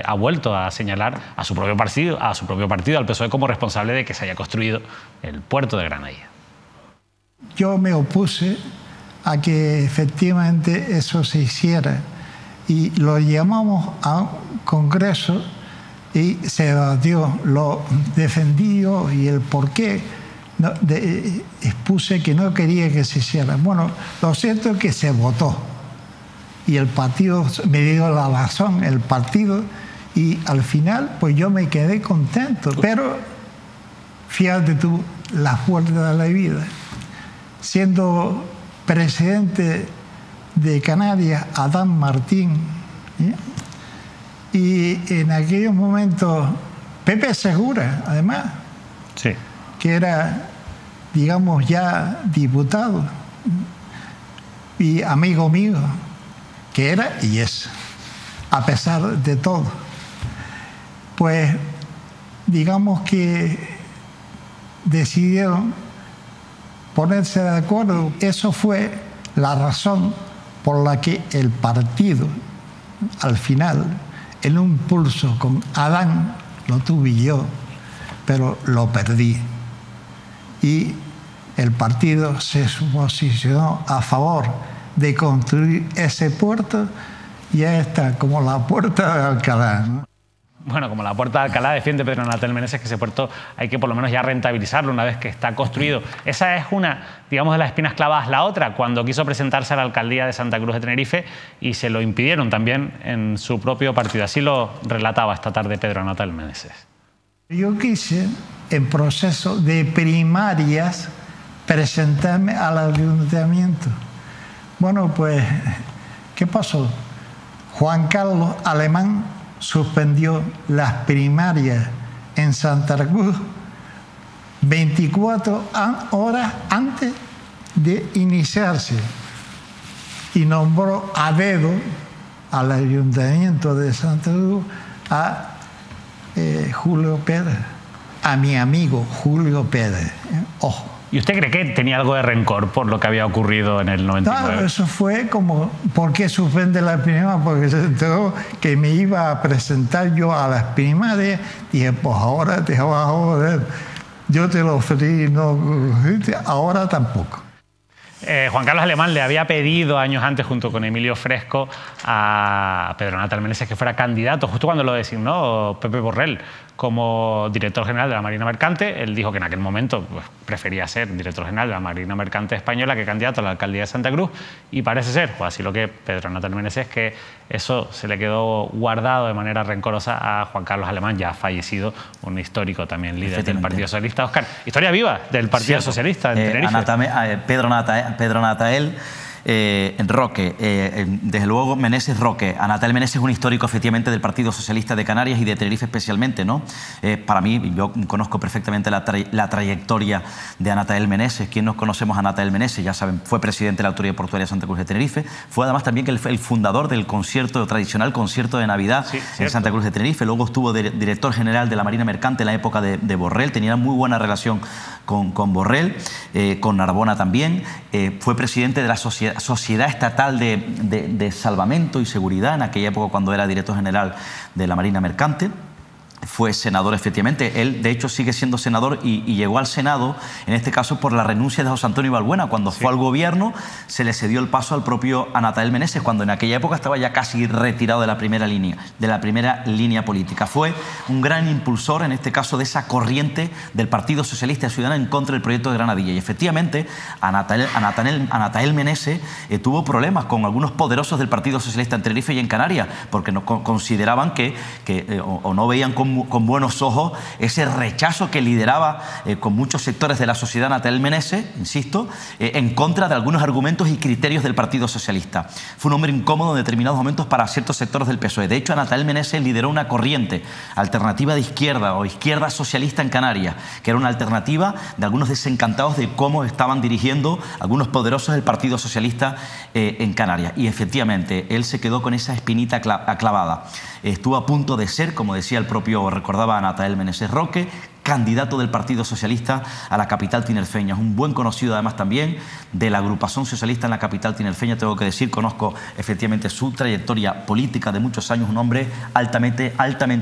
ha vuelto a señalar a su propio partido, al PSOE, como responsable de que se haya construido el puerto de Granadilla. Yo me opuse a que efectivamente eso se hiciera y lo llamamos a un congreso y se debatió, lo defendí yo y el porqué. Expuse que no quería que se hiciera. Bueno, lo cierto es que se votó y el partido me dio la razón, el partido, y al final pues yo me quedé contento, pero fíjate tú la fuerza de la vida. Siendo presidente de Canarias, Adán Martín, ¿sí? Y en aquellos momentos Pepe Segura, además, sí, que era, digamos, ya diputado y amigo mío, que era y es, a pesar de todo. Pues digamos que decidieron ponerse de acuerdo. Eso fue la razón por la que el partido, al final, en un pulso con Adán, lo tuve yo, pero lo perdí. Y el partido se posicionó a favor de construir ese puerto, y ya está, como la puerta de Alcalá, ¿no? Bueno, como la puerta de Alcalá, defiende Pedro Anatael Meneses que ese puerto hay que por lo menos ya rentabilizarlo una vez que está construido. Esa es una, digamos, de las espinas clavadas. La otra, cuando quiso presentarse a la alcaldía de Santa Cruz de Tenerife y se lo impidieron también en su propio partido. Así lo relataba esta tarde Pedro Anatael Meneses. Yo quise, en proceso de primarias, presentarme al ayuntamiento. Bueno, pues, ¿qué pasó? Juan Carlos Alemán suspendió las primarias en Santa Cruz 24 horas antes de iniciarse y nombró a dedo al ayuntamiento de Santa Cruz a Julio Pérez, a mi amigo Julio Pérez. Ojo. ¿Y usted cree que tenía algo de rencor por lo que había ocurrido en el 99? Claro, eso fue como, ¿por qué suspende la primaria? Porque se enteró que me iba a presentar yo a las primarias. Dije, pues ahora te vas a joder. Yo te lo ofrecí, no, ahora tampoco. Juan Carlos Alemán le había pedido años antes, junto con Emilio Fresco, a Pedro Anatael Meneses que fuera candidato, justo cuando lo designó Pepe Borrell como director general de la Marina Mercante. Él dijo que en aquel momento pues, prefería ser director general de la Marina Mercante Española que candidato a la alcaldía de Santa Cruz, y parece ser, pues así lo que Pedro Anatael Meneses, que eso se le quedó guardado de manera rencorosa a Juan Carlos Alemán, ya fallecido, un histórico también líder del Partido Socialista. Óscar, historia viva del Partido Socialista en Tenerife. Pedro Anatael Roque, desde luego Meneses Roque. Anatael Meneses es un histórico efectivamente del Partido Socialista de Canarias y de Tenerife especialmente, ¿no? Para mí, yo conozco perfectamente la trayectoria de Anatael Meneses. ¿Quién nos conocemos a Anatael Meneses? Ya saben, fue presidente de la Autoridad Portuaria de Santa Cruz de Tenerife, fue además también el fundador del tradicional concierto de Navidad en Santa Cruz de Tenerife, luego estuvo director general de la Marina Mercante en la época de Borrell, tenía muy buena relación con Borrell, con Narbona también, fue presidente de la Sociedad Estatal de Salvamento y Seguridad en aquella época cuando era director general de la Marina Mercante. Fue senador, efectivamente. Él, de hecho, sigue siendo senador y llegó al Senado, en este caso, por la renuncia de José Antonio Balbuena. Cuando fue al gobierno, se le cedió el paso al propio Anatael Meneses, cuando en aquella época estaba ya casi retirado de la primera línea política. Fue un gran impulsor, en este caso, de esa corriente del Partido Socialista Ciudadano en contra del proyecto de Granadilla. Y, efectivamente, Anatael Meneses tuvo problemas con algunos poderosos del Partido Socialista en Tenerife y en Canarias, porque no consideraban o no veían con buenos ojos ese rechazo que lideraba con muchos sectores de la sociedad Anatael Meneses, insisto, en contra de algunos argumentos y criterios del Partido Socialista. Fue un hombre incómodo en determinados momentos para ciertos sectores del PSOE. De hecho, Anatael Meneses lideró una corriente alternativa de izquierda o izquierda socialista en Canarias, que era una alternativa de algunos desencantados de cómo estaban dirigiendo algunos poderosos del Partido Socialista en Canarias. Y efectivamente, él se quedó con esa espinita clavada. Estuvo a punto de ser, como decía el propio, recordaba Anatael Meneses Roque, candidato del Partido Socialista a la capital tinerfeña. Es un buen conocido además también de la agrupación socialista en la capital tinerfeña. Tengo que decir, conozco efectivamente su trayectoria política de muchos años, un hombre altamente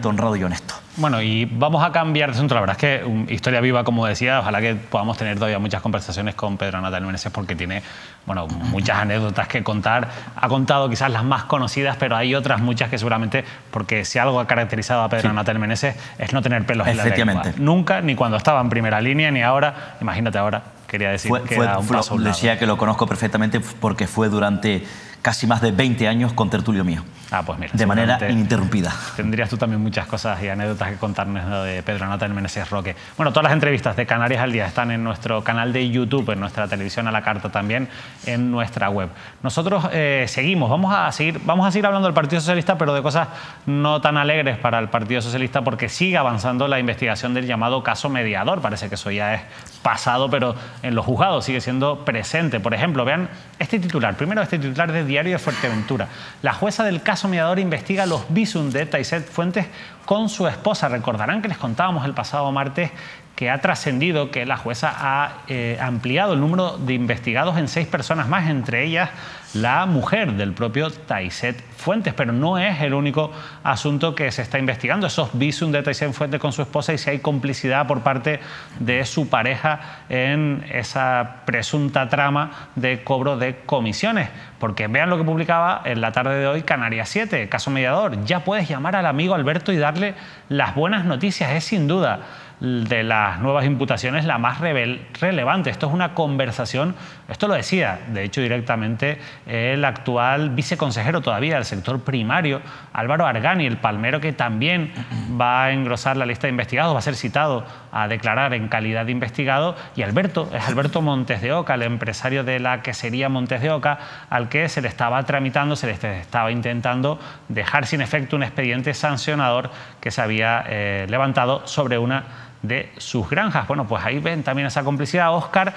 honrado y honesto. Bueno, y vamos a cambiar de asunto. La verdad es que historia viva, como decía, ojalá que podamos tener todavía muchas conversaciones con Pedro Anatael Meneses, porque tiene, bueno, muchas anécdotas que contar. Ha contado quizás las más conocidas, pero hay otras muchas que seguramente, porque si algo ha caracterizado a Pedro Anatael Meneses es no tener pelos en la lengua. Nunca, ni cuando estaba en primera línea, ni ahora. Imagínate ahora, quería decir que era un paso a un lado. Decía que lo conozco perfectamente porque fue durante casi más de 20 años con tertulio mío. Ah, pues mira, de manera ininterrumpida. Tendrías tú también muchas cosas y anécdotas que contarnos de Pedro Anatael Meneses Roque. Bueno, todas las entrevistas de Canarias al Día están en nuestro canal de YouTube, en nuestra televisión a la carta también, en nuestra web. Nosotros seguimos, vamos a seguir hablando del Partido Socialista, pero de cosas no tan alegres para el Partido Socialista, porque sigue avanzando la investigación del llamado caso Mediador. Parece que eso ya es pasado, pero en los juzgados sigue siendo presente. Por ejemplo, vean este titular. Primero, este titular de Diario de Fuerteventura. La jueza del caso Mediador investiga los visum de Taisset Fuentes con su esposa. Recordarán que les contábamos el pasado martes que ha trascendido que la jueza ha ampliado el número de investigados en 6 personas más, entre ellas la mujer del propio Taisset Fuentes. Pero no es el único asunto que se está investigando, esos visum de Taisset Fuentes con su esposa, y si hay complicidad por parte de su pareja en esa presunta trama de cobro de comisiones. Porque vean lo que publicaba en la tarde de hoy Canarias 7, caso Mediador. Ya puedes llamar al amigo Alberto y darle las buenas noticias. Es sin duda de las nuevas imputaciones la más relevante. Esto es una conversación, esto lo decía, de hecho, directamente el actual viceconsejero todavía del sector primario, Álvaro Argani, el palmero que también va a engrosar la lista de investigados, va a ser citado a declarar en calidad de investigado. Y Alberto es Alberto Montes de Oca, el empresario de la quesería Montes de Oca, al que se le estaba tramitando, se le estaba intentando dejar sin efecto un expediente sancionador que se había levantado sobre una de sus granjas. Bueno, pues ahí ven también esa complicidad, Óscar.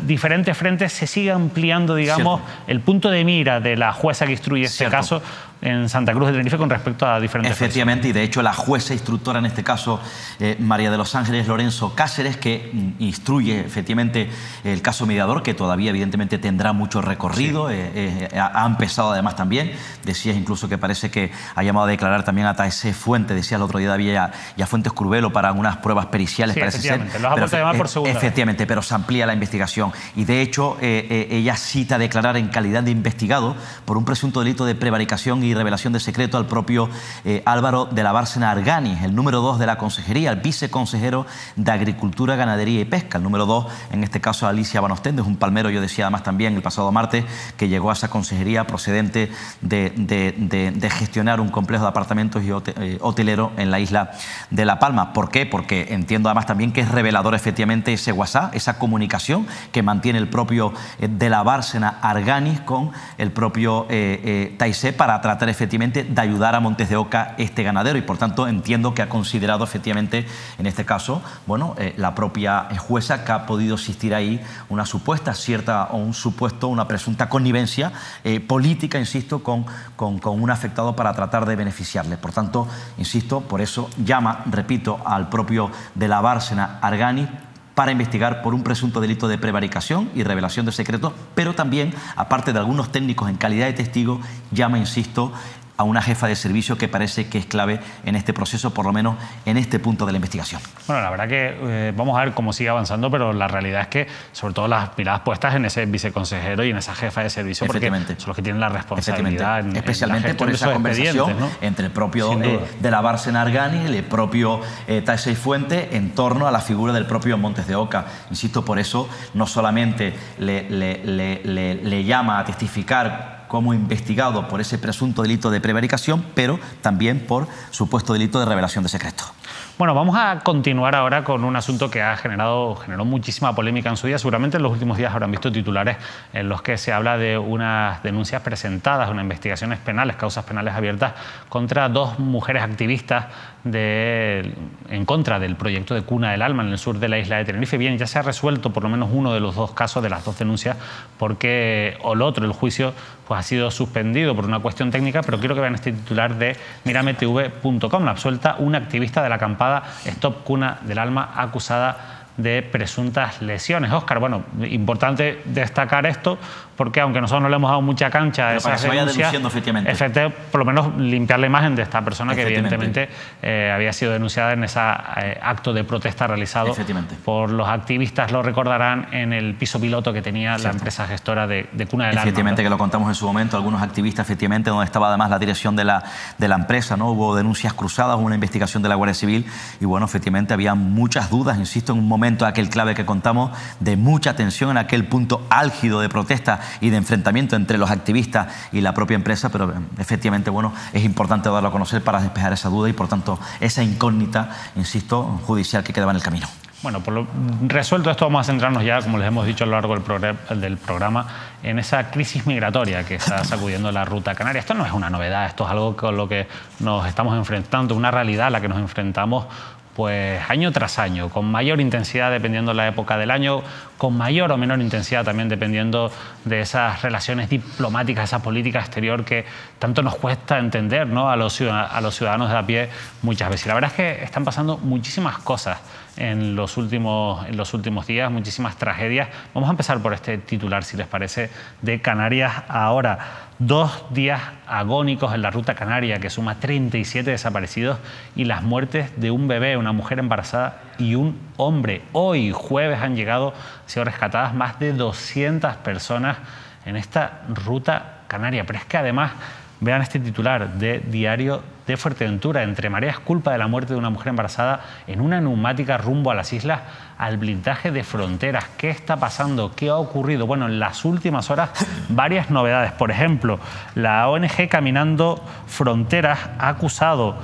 Diferentes frentes, se sigue ampliando, digamos, el punto de mira de la jueza que instruye este caso en Santa Cruz de Tenerife con respecto a diferentes Efectivamente, personas. Y de hecho la jueza instructora en este caso, María de los Ángeles Lorenzo Cáceres, que instruye efectivamente el caso Mediador, que todavía evidentemente tendrá mucho recorrido, ha empezado además también, decías incluso que parece que ha llamado a declarar también a Taisset Fuentes, decía el otro día había ya Fuentes Curvelo para unas pruebas periciales, parece ser. Los ha vuelto a llamar por segunda efectivamente, pero se amplía la investigación y de hecho ella cita a declarar en calidad de investigado por un presunto delito de prevaricación y revelación de secreto al propio Álvaro de la Bárcena Argani, el número 2 de la consejería, el viceconsejero de Agricultura, Ganadería y Pesca. El número 2, en este caso, Alicia Banostende, es un palmero, yo decía además también el pasado martes, que llegó a esa consejería procedente de gestionar un complejo de apartamentos y hotelero en la isla de La Palma. ¿Por qué? Porque entiendo entiendo además también que es revelador efectivamente ese WhatsApp, esa comunicación que mantiene el propio de la Bárcena Arganis con el propio Taisé para tratar efectivamente de ayudar a Montes de Oca, este ganadero, y por tanto entiendo que ha considerado efectivamente en este caso, bueno, la propia jueza, que ha podido existir ahí una supuesta cierta o un supuesto, una presunta connivencia política, insisto, con un afectado para tratar de beneficiarle. Por tanto, insisto, por eso llama, repito, al propio de la Bárcena Arganis para investigar por un presunto delito de prevaricación y revelación de secretos, pero también, aparte de algunos técnicos en calidad de testigo, llama, insisto, a una jefa de servicio que parece que es clave en este proceso, por lo menos en este punto de la investigación. Bueno, la verdad que vamos a ver cómo sigue avanzando, pero la realidad es que, sobre todo, las miradas puestas en ese viceconsejero y en esa jefa de servicio, porque son los que tienen la responsabilidad. Especialmente por esa conversación, ¿no?, entre el propio de la Bárcena Arganis y el propio Taisé Fuente en torno a la figura del propio Montes de Oca. Insisto, por eso no solamente le llama a testificar como investigado por ese presunto delito de prevaricación, pero también por supuesto delito de revelación de secretos. Bueno, vamos a continuar ahora con un asunto que generó muchísima polémica en su día. Seguramente en los últimos días habrán visto titulares en los que se habla de unas denuncias presentadas, unas investigaciones penales, causas penales abiertas contra dos mujeres activistas en contra del proyecto de Cuna del Alma en el sur de la isla de Tenerife. Bien, ya se ha resuelto por lo menos uno de los dos casos, de las dos denuncias, porque el juicio pues ha sido suspendido por una cuestión técnica, pero quiero que vean este titular de mirametv.com. La absuelta una activista de la acampada Stop Cuna del Alma acusada de presuntas lesiones. Óscar, bueno, importante destacar esto, porque aunque nosotros no le hemos dado mucha cancha a esas denuncias, por lo menos limpiar la imagen de esta persona que evidentemente había sido denunciada en ese acto de protesta realizado por los activistas, lo recordarán, en el piso piloto que tenía la empresa gestora de Cuna del Alma. Efectivamente, que lo contamos en su momento, algunos activistas, efectivamente, donde estaba además la dirección de la empresa, ¿no? Hubo denuncias cruzadas, hubo una investigación de la Guardia Civil y, bueno, efectivamente había muchas dudas, insisto, en un momento aquel clave que contamos, de mucha tensión, en aquel punto álgido de protesta y de enfrentamiento entre los activistas y la propia empresa, pero efectivamente, bueno, es importante darlo a conocer para despejar esa duda y, por tanto, esa incógnita, insisto, judicial que quedaba en el camino. Bueno, por lo resuelto esto, vamos a centrarnos ya, como les hemos dicho a lo largo del programa, en esa crisis migratoria que está sacudiendo la ruta canaria. Esto no es una novedad, esto es algo con lo que nos estamos enfrentando, una realidad a la que nos enfrentamos pues año tras año, con mayor intensidad dependiendo de la época del año, con mayor o menor intensidad también dependiendo de esas relaciones diplomáticas, esa política exterior que tanto nos cuesta entender, ¿no?, a los ciudadanos de a pie muchas veces. Y la verdad es que están pasando muchísimas cosas en los últimos días, muchísimas tragedias. Vamos a empezar por este titular, si les parece, de Canarias ahora. 2 días agónicos en la ruta canaria, que suma 37 desaparecidos y las muertes de un bebé, una mujer embarazada y un hombre. Hoy, jueves, han sido rescatadas más de 200 personas en esta ruta canaria. Pero es que además, vean este titular de Diario de Fuerteventura: entre mareas, culpa de la muerte de una mujer embarazada en una neumática rumbo a las islas al blindaje de fronteras. ¿Qué está pasando? ¿Qué ha ocurrido? Bueno, en las últimas horas varias novedades. Por ejemplo, la ONG Caminando Fronteras ha acusado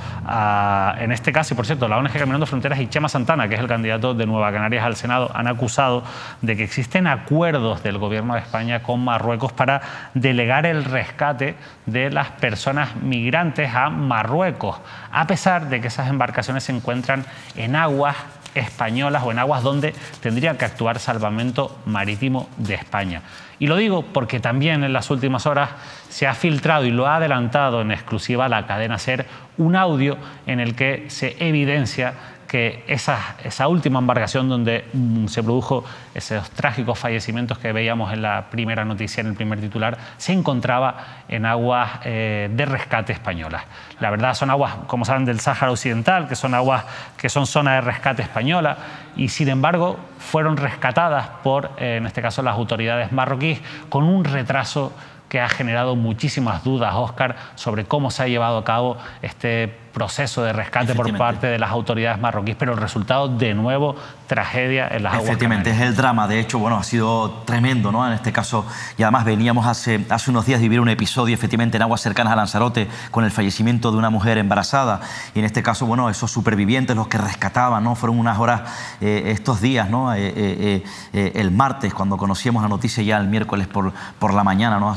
en este caso, y por cierto, la ONG Caminando Fronteras y Chema Santana, que es el candidato de Nueva Canarias al Senado, han acusado de que existen acuerdos del gobierno de España con Marruecos para delegar el rescate de las personas migrantes a Marruecos, a pesar de que esas embarcaciones se encuentran en aguas españolas o en aguas donde tendría que actuar Salvamento Marítimo de España. Y lo digo porque también en las últimas horas se ha filtrado y lo ha adelantado en exclusiva la cadena SER un audio en el que se evidencia que esa última embarcación donde se produjo esos trágicos fallecimientos que veíamos en la primera noticia, en el primer titular, se encontraba en aguas de rescate españolas. La verdad, son aguas, como saben, del Sáhara Occidental, que son aguas que son zona de rescate española, y sin embargo fueron rescatadas por, en este caso, las autoridades marroquíes, con un retraso que ha generado muchísimas dudas, Óscar, sobre cómo se ha llevado a cabo este proceso de rescate por parte de las autoridades marroquíes, pero el resultado, de nuevo, tragedia en las aguas Efectivamente, canarias. es el drama. De hecho, bueno, ha sido tremendo, ¿no? En este caso, y además veníamos hace unos días de vivir un episodio, efectivamente, en aguas cercanas a Lanzarote, con el fallecimiento de una mujer embarazada. Y en este caso, bueno, esos supervivientes, los que rescataban, ¿no? Fueron unas horas, estos días, ¿no? El martes, cuando conocíamos la noticia, ya el miércoles por la mañana, ¿no?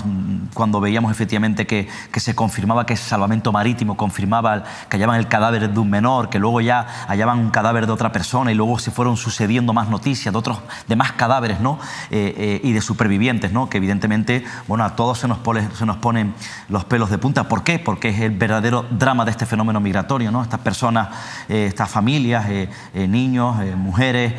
Cuando veíamos efectivamente que se confirmaba que ese salvamento marítimo confirmaba que hallaban el cadáver de un menor, que luego ya hallaban un cadáver de otra persona, y luego se fueron sucediendo más noticias de más cadáveres, ¿no? Y de supervivientes, ¿no? Que evidentemente, bueno, a todos se nos ponen los pelos de punta. ¿Por qué? Porque es el verdadero drama de este fenómeno migratorio, ¿no? Estas personas, estas familias, niños, mujeres,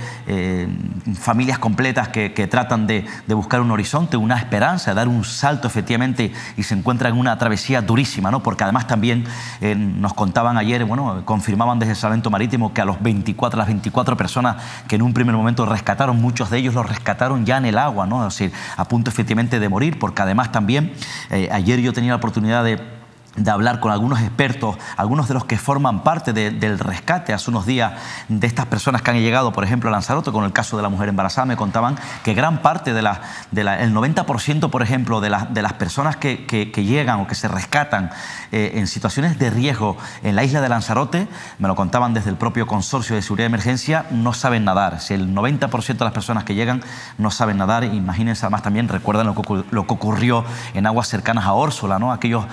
familias completas que tratan de buscar un horizonte, una esperanza, de dar un salto efectivamente, y se encuentran en una travesía durísima, ¿no? Porque además también nos contaban ayer, bueno, confirmaban desde el Salvamento Marítimo que a las 24 personas que en un primer momento rescataron, muchos de ellos los rescataron ya en el agua, ¿no? Es decir, a punto efectivamente de morir, porque además también ayer yo tenía la oportunidad de hablar con algunos expertos, algunos de los que forman parte del rescate hace unos días de estas personas que han llegado, por ejemplo, a Lanzarote, con el caso de la mujer embarazada. Me contaban que gran parte el 90%, por ejemplo, de las personas que llegan o que se rescatan en situaciones de riesgo en la isla de Lanzarote, me lo contaban desde el propio Consorcio de Seguridad de Emergencia, no saben nadar. Si el 90% de las personas que llegan no saben nadar, imagínense, además también recuerdan lo que ocurrió en aguas cercanas a Órsola, ¿no? Aquellos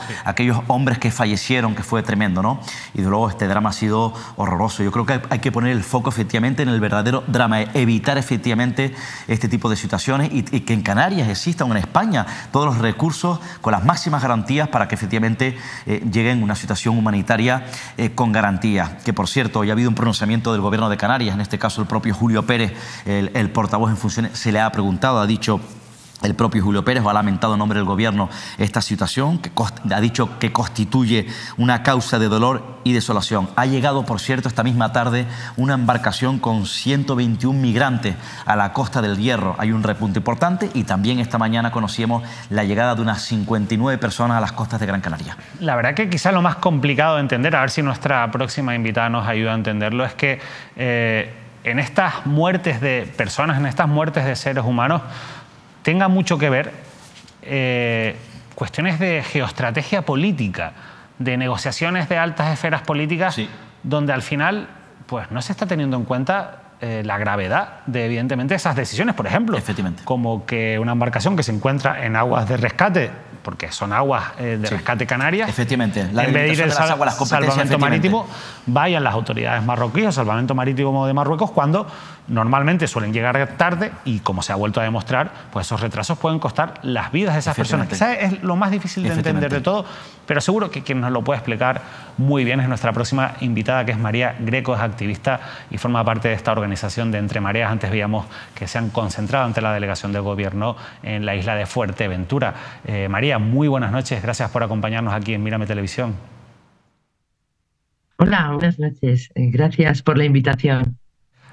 hombres que fallecieron, que fue tremendo, ¿no? Y de luego este drama ha sido horroroso. Yo creo que hay que poner el foco efectivamente en el verdadero drama, evitar efectivamente este tipo de situaciones, y que en Canarias existan, en España, todos los recursos con las máximas garantías para que efectivamente lleguen a una situación humanitaria con garantía. Que por cierto, hoy ha habido un pronunciamiento del Gobierno de Canarias, en este caso el propio Julio Pérez, el portavoz en funciones, se le ha preguntado, ha dicho... El propio Julio Pérez ha lamentado en nombre del Gobierno esta situación, que ha dicho que constituye una causa de dolor y desolación. Ha llegado, por cierto, esta misma tarde una embarcación con 121 migrantes a la Costa del Hierro. Hay un repunte importante, y también esta mañana conocíamos la llegada de unas 59 personas a las costas de Gran Canaria. La verdad que quizás lo más complicado de entender, a ver si nuestra próxima invitada nos ayuda a entenderlo, es que en estas muertes de personas, en estas muertes de seres humanos, tenga mucho que ver cuestiones de geoestrategia política, de negociaciones de altas esferas políticas, sí, donde al final pues no se está teniendo en cuenta la gravedad de, evidentemente, esas decisiones. Por ejemplo, como que una embarcación que se encuentra en aguas de rescate, porque son aguas de rescate Canarias, efectivamente, en vez de ir el salvamento marítimo, vayan las autoridades marroquíes o salvamento marítimo de Marruecos, cuando normalmente suelen llegar tarde, y como se ha vuelto a demostrar, pues esos retrasos pueden costar las vidas de esas personas. Quizás es lo más difícil de entender de todo, pero seguro que quien nos lo puede explicar muy bien es nuestra próxima invitada, que es María Greco, es activista y forma parte de esta organización de Entre Mareas. Antes veíamos que se han concentrado ante la delegación del Gobierno en la isla de Fuerteventura. María, muy buenas noches, gracias por acompañarnos aquí en Mírame Televisión. Hola, buenas noches, gracias por la invitación.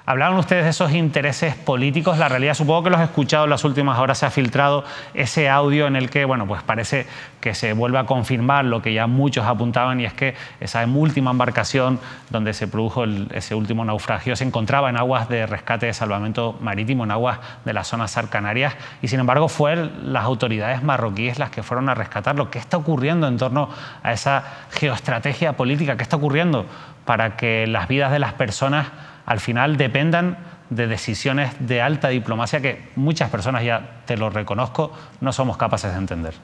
Hablaban ustedes de esos intereses políticos. La realidad, supongo que los he escuchado en las últimas horas, se ha filtrado ese audio en el que, bueno, pues parece que se vuelve a confirmar lo que ya muchos apuntaban, y es que esa última embarcación donde se produjo ese último naufragio se encontraba en aguas de rescate de salvamento marítimo, en aguas de la zona SAR Canarias, y sin embargo fueron las autoridades marroquíes las que fueron a rescatarlo. ¿Qué está ocurriendo en torno a esa geoestrategia política? ¿Qué está ocurriendo para que las vidas de las personas al final dependan de decisiones de alta diplomacia que muchas personas, ya te lo reconozco, no somos capaces de entender?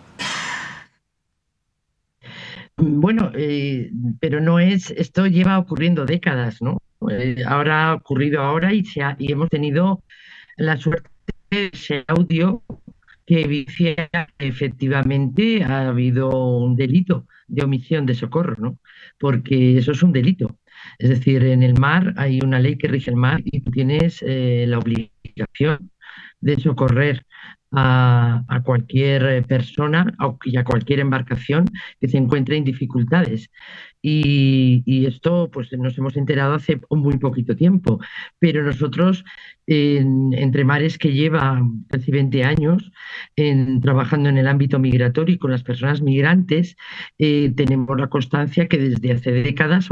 Bueno, pero no es, esto lleva ocurriendo décadas, ¿no? Ahora ha ocurrido ahora, y hemos tenido la suerte de ese audio que evidencia que efectivamente ha habido un delito de omisión de socorro, ¿no? Porque eso es un delito. Es decir, en el mar hay una ley que rige el mar, y tú tienes la obligación de socorrer a cualquier persona y a cualquier embarcación que se encuentre en dificultades. Y esto pues nos hemos enterado hace muy poquito tiempo, pero nosotros Entre Mares, que lleva casi 20 años trabajando en el ámbito migratorio y con las personas migrantes, tenemos la constancia que desde hace décadas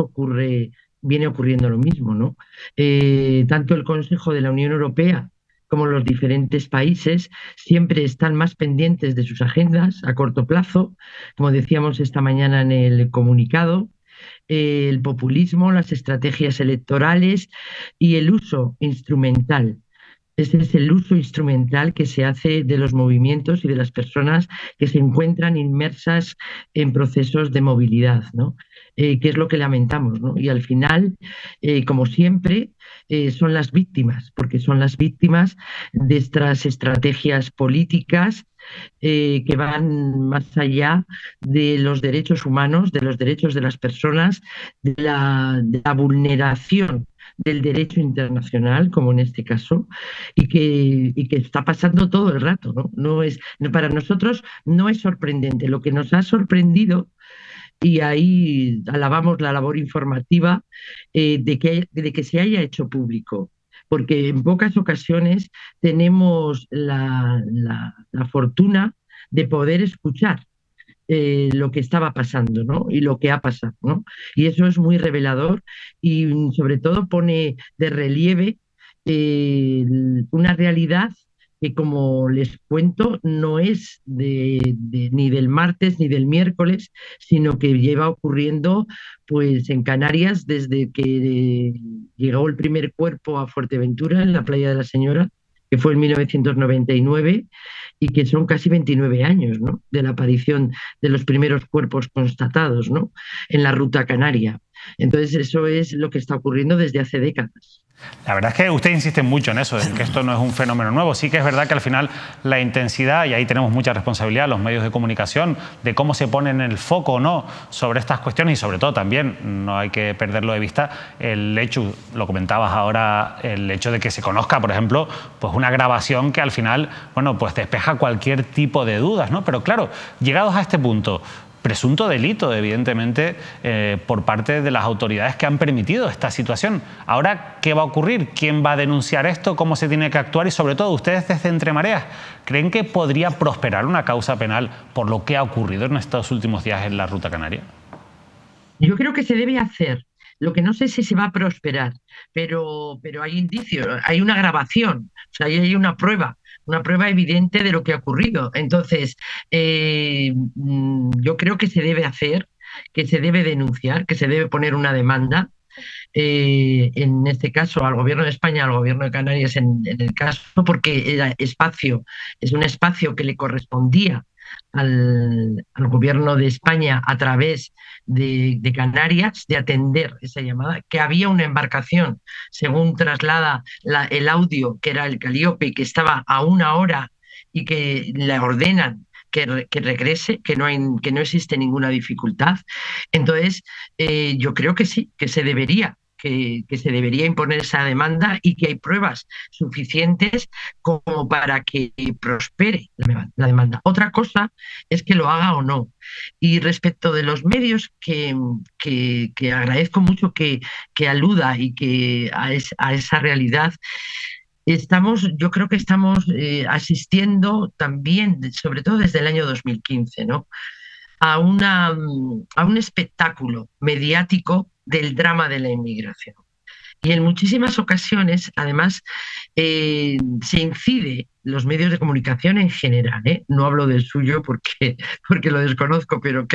viene ocurriendo lo mismo, ¿no? Tanto el Consejo de la Unión Europea como los diferentes países siempre están más pendientes de sus agendas a corto plazo, como decíamos esta mañana en el comunicado, el populismo, las estrategias electorales y el uso instrumental. Ese es el uso instrumental que se hace de los movimientos y de las personas que se encuentran inmersas en procesos de movilidad, ¿no? Que es lo que lamentamos, ¿no? Y al final, como siempre, son las víctimas, porque son las víctimas de estas estrategias políticas que van más allá de los derechos humanos, de los derechos de las personas, de la vulneración del derecho internacional, como en este caso, y que está pasando todo el rato, ¿no? Para nosotros no es sorprendente. Lo que nos ha sorprendido, y ahí alabamos la labor informativa, de que se haya hecho público, porque en pocas ocasiones tenemos la fortuna de poder escuchar lo que estaba pasando, ¿no? Y lo que ha pasado, ¿no? Y eso es muy revelador y sobre todo pone de relieve una realidad que, como les cuento, no es ni del martes ni del miércoles, sino que lleva ocurriendo pues en Canarias desde que llegó el primer cuerpo a Fuerteventura, en la playa de la Señora, que fue en 1999, y que son casi 29 años, ¿no?, de la aparición de los primeros cuerpos constatados, ¿no?, en la ruta canaria. Entonces eso es lo que está ocurriendo desde hace décadas. La verdad es que usted insiste mucho en eso, en que esto no es un fenómeno nuevo. Sí que es verdad que al final la intensidad, y ahí tenemos mucha responsabilidad los medios de comunicación, de cómo se pone en el foco o no sobre estas cuestiones, y sobre todo también, no hay que perderlo de vista, el hecho, lo comentabas ahora, el hecho de que se conozca, por ejemplo, pues una grabación que al final, bueno, pues despeja cualquier tipo de dudas, ¿no? Pero claro, llegados a este punto, presunto delito, evidentemente, por parte de las autoridades que han permitido esta situación. Ahora, ¿qué va a ocurrir? ¿Quién va a denunciar esto? ¿Cómo se tiene que actuar? Y sobre todo, ustedes desde Entre Mareas, ¿creen que podría prosperar una causa penal por lo que ha ocurrido en estos últimos días en la ruta canaria? Yo creo que se debe hacer. Lo que no sé si se va a prosperar, pero hay indicios, hay una grabación, o sea, hay una prueba evidente de lo que ha ocurrido. Entonces, yo creo que se debe hacer, que se debe denunciar, que se debe poner una demanda, en este caso al Gobierno de España, al Gobierno de Canarias en el caso, porque es un espacio que le correspondía al Gobierno de España a través de Canarias, de atender esa llamada, que había una embarcación, según traslada el audio, que era el Calliope, que estaba a 1 hora y que le ordenan que regrese, que no existe ninguna dificultad. Entonces, yo creo que sí, que se debería imponer esa demanda, y que hay pruebas suficientes como para que prospere la demanda. Otra cosa es que lo haga o no. Y respecto de los medios, que agradezco mucho que aluda y que a esa realidad, yo creo que estamos asistiendo también, sobre todo desde el año 2015, ¿no?, a un espectáculo mediático del drama de la inmigración. Y en muchísimas ocasiones, además, se incide, los medios de comunicación en general, no hablo del suyo porque lo desconozco, pero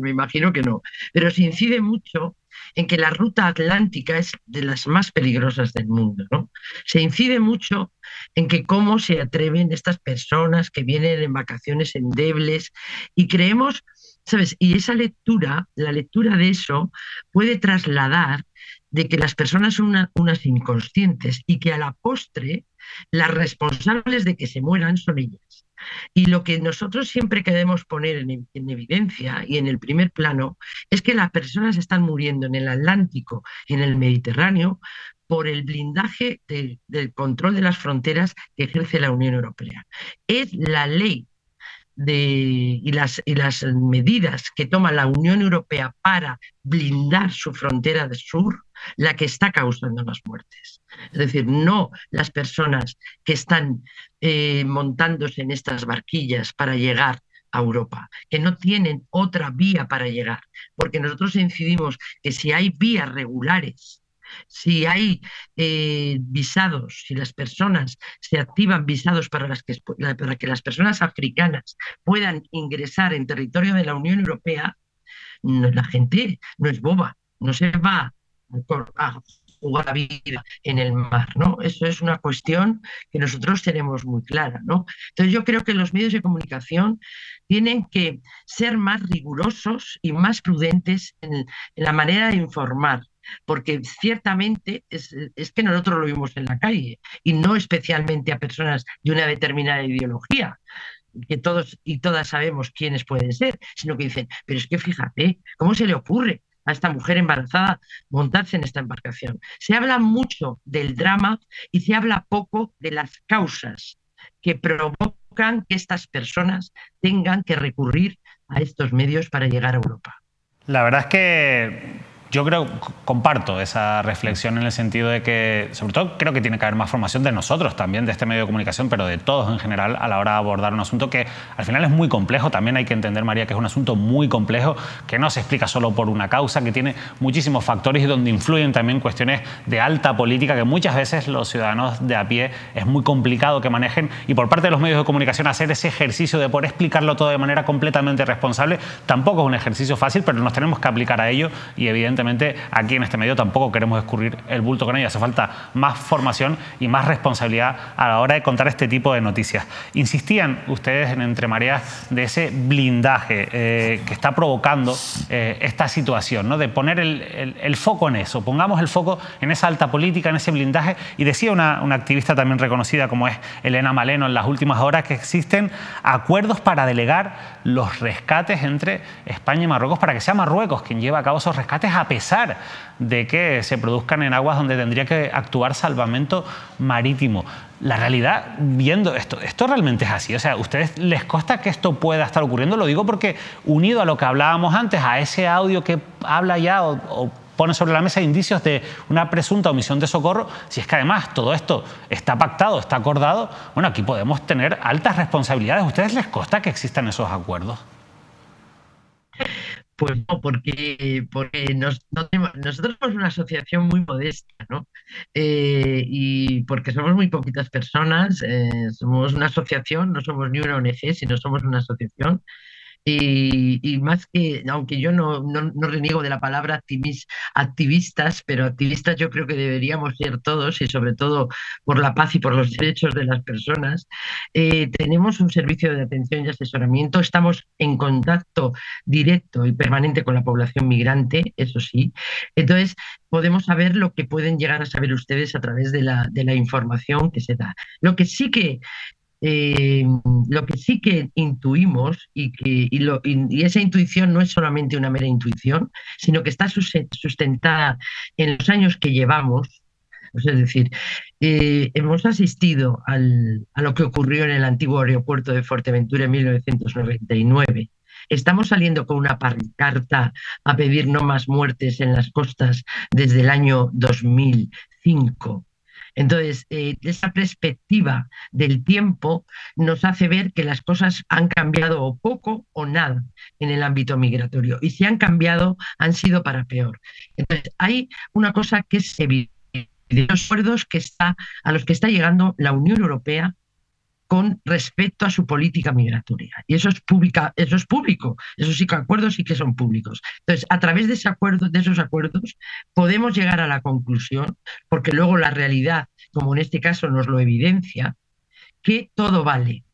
me imagino que no, pero se incide mucho en que la ruta atlántica es de las más peligrosas del mundo, ¿no? Se incide mucho en que cómo se atreven estas personas que vienen en vacaciones endebles, y creemos, ¿sabes? Y esa lectura, la lectura de eso, puede trasladar de que las personas son unas inconscientes, y que a la postre las responsables de que se mueran son ellas. Y lo que nosotros siempre queremos poner en evidencia y en el primer plano es que las personas están muriendo en el Atlántico y en el Mediterráneo por el blindaje del control de las fronteras que ejerce la Unión Europea. Es la ley y las medidas que toma la Unión Europea para blindar su frontera del sur la que está causando las muertes. Es decir, no las personas que están montándose en estas barquillas para llegar a Europa, que no tienen otra vía para llegar, porque nosotros incidimos que si hay vías regulares, si hay visados, si las personas se activan visados para que las personas africanas puedan ingresar en territorio de la Unión Europea, la gente no es boba, no se va a jugar la vida en el mar, ¿no? Eso es una cuestión que nosotros tenemos muy clara, ¿no? Entonces yo creo que los medios de comunicación tienen que ser más rigurosos y más prudentes en la manera de informar, porque ciertamente es que nosotros lo vimos en la calle y no especialmente a personas de una determinada ideología, que todos y todas sabemos quiénes pueden ser, sino que dicen, pero es que fíjate, ¿cómo se le ocurre a esta mujer embarazada montarse en esta embarcación? Se habla mucho del drama y se habla poco de las causas que provocan que estas personas tengan que recurrir a estos medios para llegar a Europa. La verdad es que yo comparto esa reflexión en el sentido de que, sobre todo, creo que tiene que haber más formación de nosotros también, de este medio de comunicación, pero de todos en general a la hora de abordar un asunto que al final es muy complejo. También hay que entender, María, que es un asunto muy complejo, que no se explica solo por una causa, que tiene muchísimos factores y donde influyen también cuestiones de alta política que muchas veces los ciudadanos de a pie es muy complicado que manejen, y por parte de los medios de comunicación hacer ese ejercicio de poder explicarlo todo de manera completamente responsable tampoco es un ejercicio fácil, pero nos tenemos que aplicar a ello y evidentemente aquí en este medio tampoco queremos escurrir el bulto con ello. Hace falta más formación y más responsabilidad a la hora de contar este tipo de noticias. Insistían ustedes en Entre Mareas de ese blindaje que está provocando esta situación, ¿no? De poner el foco en eso. Pongamos el foco en esa alta política, en ese blindaje. Y decía una activista también reconocida como es Elena Maleno en las últimas horas que existen acuerdos para delegar los rescates entre España y Marruecos para que sea Marruecos quien lleve a cabo esos rescates a pesar de que se produzcan en aguas donde tendría que actuar salvamento marítimo. La realidad, viendo esto realmente es así. O sea, ¿a ustedes les consta que esto pueda estar ocurriendo? Lo digo porque, unido a lo que hablábamos antes, a ese audio que habla ya o pone sobre la mesa indicios de una presunta omisión de socorro, si es que además todo esto está pactado, está acordado, bueno, aquí podemos tener altas responsabilidades. ¿A ustedes les consta que existan esos acuerdos? Pues no, porque nosotros somos una asociación muy modesta, ¿no? Y porque somos muy poquitas personas, somos una asociación, no somos ni una ONG, sino somos una asociación. Y más que, aunque yo no reniego de la palabra activistas, pero activistas yo creo que deberíamos ser todos, y sobre todo por la paz y por los derechos de las personas. Tenemos un servicio de atención y asesoramiento, estamos en contacto directo y permanente con la población migrante, eso sí. Entonces podemos saber lo que pueden llegar a saber ustedes a través de la información que se da. Lo que sí que intuimos y esa intuición no es solamente una mera intuición, sino que está sustentada en los años que llevamos. Es decir, hemos asistido a lo que ocurrió en el antiguo aeropuerto de Fuerteventura en 1999. Estamos saliendo con una pancarta a pedir no más muertes en las costas desde el año 2005. Entonces, esa perspectiva del tiempo nos hace ver que las cosas han cambiado o poco o nada en el ámbito migratorio. Y si han cambiado, han sido para peor. Entonces, hay una cosa que es evidente, los acuerdos a los que está llegando la Unión Europea con respecto a su política migratoria. Y eso es público. Esos sí que acuerdos sí que son públicos. Entonces, a través de esos acuerdos, podemos llegar a la conclusión, porque luego la realidad, como en este caso nos lo evidencia, que todo vale.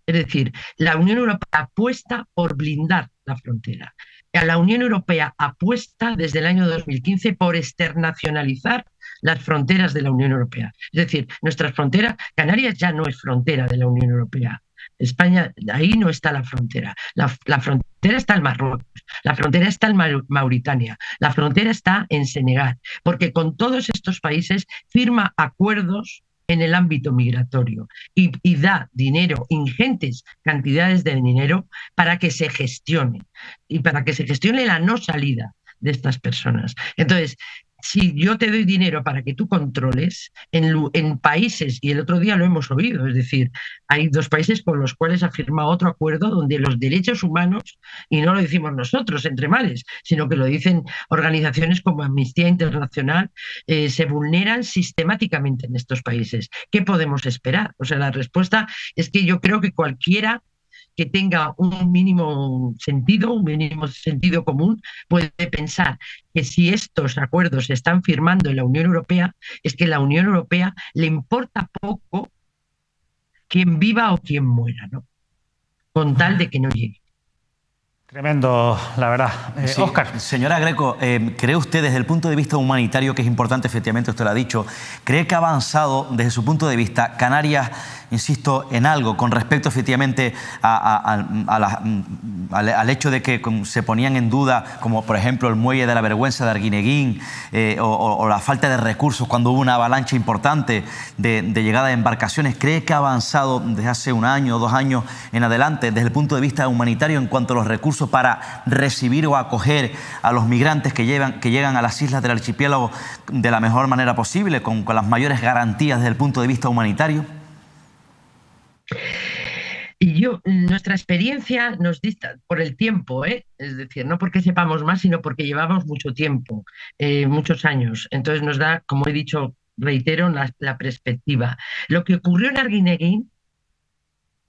Es decir, la Unión Europea apuesta por blindar la frontera. La Unión Europea apuesta desde el año 2015 por externacionalizar las fronteras de la Unión Europea. Es decir, nuestra frontera, Canarias ya no es frontera de la Unión Europea. España, ahí no está la frontera. La frontera está en Marruecos, la frontera está en Mauritania, la frontera está en Senegal, porque con todos estos países firma acuerdos en el ámbito migratorio y da dinero, ingentes cantidades de dinero para que se gestione y para que se gestione la no salida de estas personas. Entonces, si yo te doy dinero para que tú controles en países, y el otro día lo hemos oído, es decir, hay 2 países con los cuales ha firmado otro acuerdo donde los derechos humanos, y no lo decimos nosotros entre males, sino que lo dicen organizaciones como Amnistía Internacional, se vulneran sistemáticamente en estos países. ¿Qué podemos esperar? O sea, la respuesta es que yo creo que cualquiera que tenga un mínimo sentido común, puede pensar que si estos acuerdos se están firmando en la Unión Europea, es que a la Unión Europea le importa poco quién viva o quién muera, ¿no? Con tal de que no llegue. Tremendo, la verdad. Sí. Óscar. Señora Greco, ¿cree usted desde el punto de vista humanitario, que es importante, efectivamente usted lo ha dicho, cree que ha avanzado desde su punto de vista Canarias, insisto, en algo con respecto efectivamente al hecho de que se ponían en duda, como por ejemplo el muelle de la Vergüenza de Arguineguín, o la falta de recursos cuando hubo una avalancha importante de llegada de embarcaciones? ¿Cree que ha avanzado desde hace 1 año o 2 años en adelante desde el punto de vista humanitario en cuanto a los recursos para recibir o acoger a los migrantes que llegan a las islas del archipiélago de la mejor manera posible, con las mayores garantías desde el punto de vista humanitario? Y nuestra experiencia nos dista por el tiempo, es decir, no porque sepamos más, sino porque llevamos mucho tiempo, muchos años. Entonces nos da, como he dicho, reitero, la perspectiva. Lo que ocurrió en Arguineguín,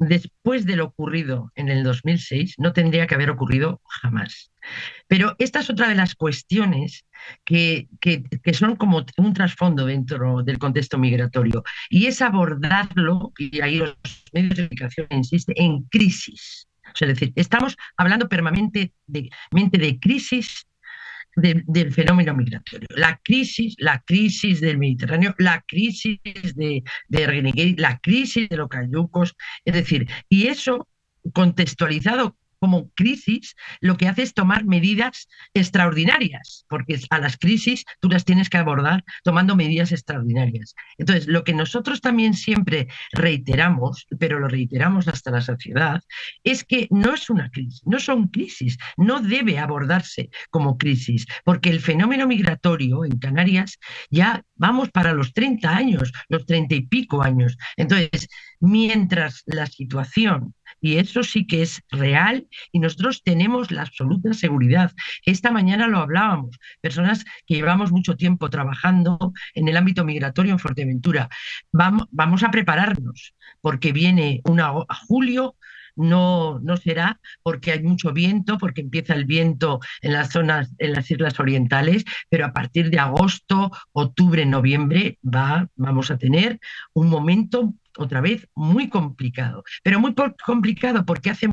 después de lo ocurrido en el 2006, no tendría que haber ocurrido jamás. Pero esta es otra de las cuestiones que son como un trasfondo dentro del contexto migratorio, y es abordarlo, y ahí los medios de comunicación insisten, en crisis. O sea, es decir, estamos hablando permanentemente de crisis del fenómeno migratorio. La crisis del Mediterráneo, la crisis de Arguineguín, la crisis de los cayucos, es decir, y eso contextualizado como crisis, lo que hace es tomar medidas extraordinarias, porque a las crisis tú las tienes que abordar tomando medidas extraordinarias. Entonces, lo que nosotros también siempre reiteramos, pero lo reiteramos hasta la saciedad, es que no es una crisis, no son crisis, no debe abordarse como crisis, porque el fenómeno migratorio en Canarias ya vamos para los 30 años, los 30 y pico años. Entonces, mientras la situación, y eso sí que es real, y nosotros tenemos la absoluta seguridad. Esta mañana lo hablábamos, personas que llevamos mucho tiempo trabajando en el ámbito migratorio en Fuerteventura. Vamos a prepararnos, porque viene julio, no será, porque hay mucho viento, porque empieza el viento en las zonas, en las islas orientales, pero a partir de agosto, octubre, noviembre vamos a tener un momento otra vez muy complicado, pero muy complicado porque hace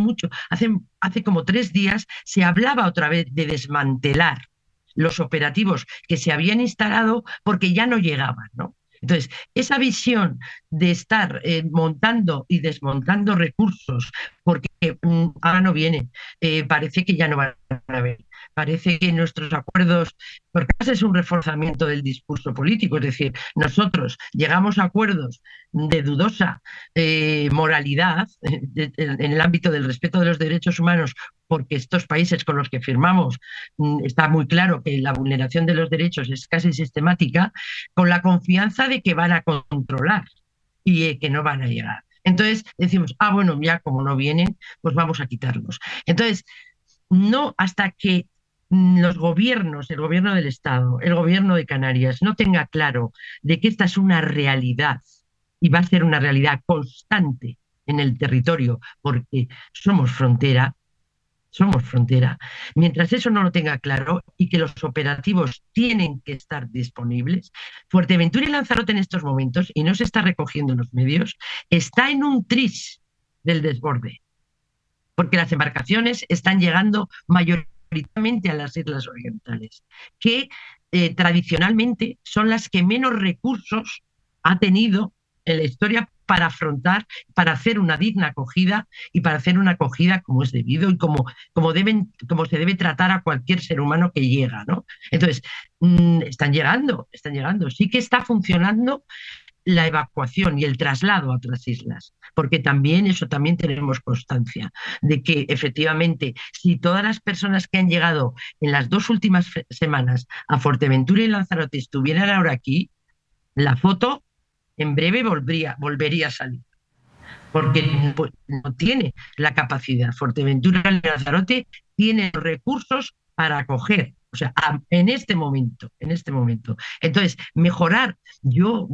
como 3 días se hablaba otra vez de desmantelar los operativos que se habían instalado porque ya no llegaban, ¿no? Entonces, esa visión de estar montando y desmontando recursos porque ahora no vienen, parece que ya no van a venir. Parece que nuestros acuerdos, porque es un reforzamiento del discurso político, es decir, nosotros llegamos a acuerdos de dudosa moralidad en el ámbito del respeto de los derechos humanos, porque estos países con los que firmamos está muy claro que la vulneración de los derechos es casi sistemática, con la confianza de que van a controlar y que no van a llegar. Entonces decimos, bueno, ya como no vienen, pues vamos a quitarlos. Entonces, no hasta que los gobiernos, el gobierno del Estado, el gobierno de Canarias, no tenga claro de que esta es una realidad y va a ser una realidad constante en el territorio, porque somos frontera, mientras eso no lo tenga claro y que los operativos tienen que estar disponibles, Fuerteventura y Lanzarote en estos momentos, y no se está recogiendo en los medios, está en un tris del desborde, porque las embarcaciones están llegando mayoritariamente a las islas orientales, que tradicionalmente son las que menos recursos ha tenido en la historia para afrontar, para hacer una digna acogida y para hacer una acogida como es debido y como se debe tratar a cualquier ser humano que llega, ¿no? Entonces, están llegando. Sí que está funcionando la evacuación y el traslado a otras islas, porque también tenemos constancia de que efectivamente si todas las personas que han llegado en las 2 últimas semanas a Fuerteventura y Lanzarote estuvieran ahora aquí, la foto en breve volvería a salir, porque no tiene la capacidad. Fuerteventura y Lanzarote tienen los recursos para acoger. O sea, en este momento. Entonces, mejorar, yo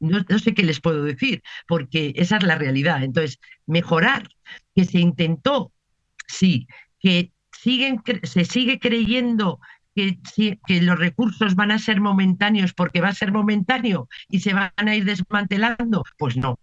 no sé qué les puedo decir, porque esa es la realidad. Entonces, mejorar, que se intentó, sí, que se sigue creyendo que los recursos van a ser momentáneos porque va a ser momentáneo y se van a ir desmantelando, pues no.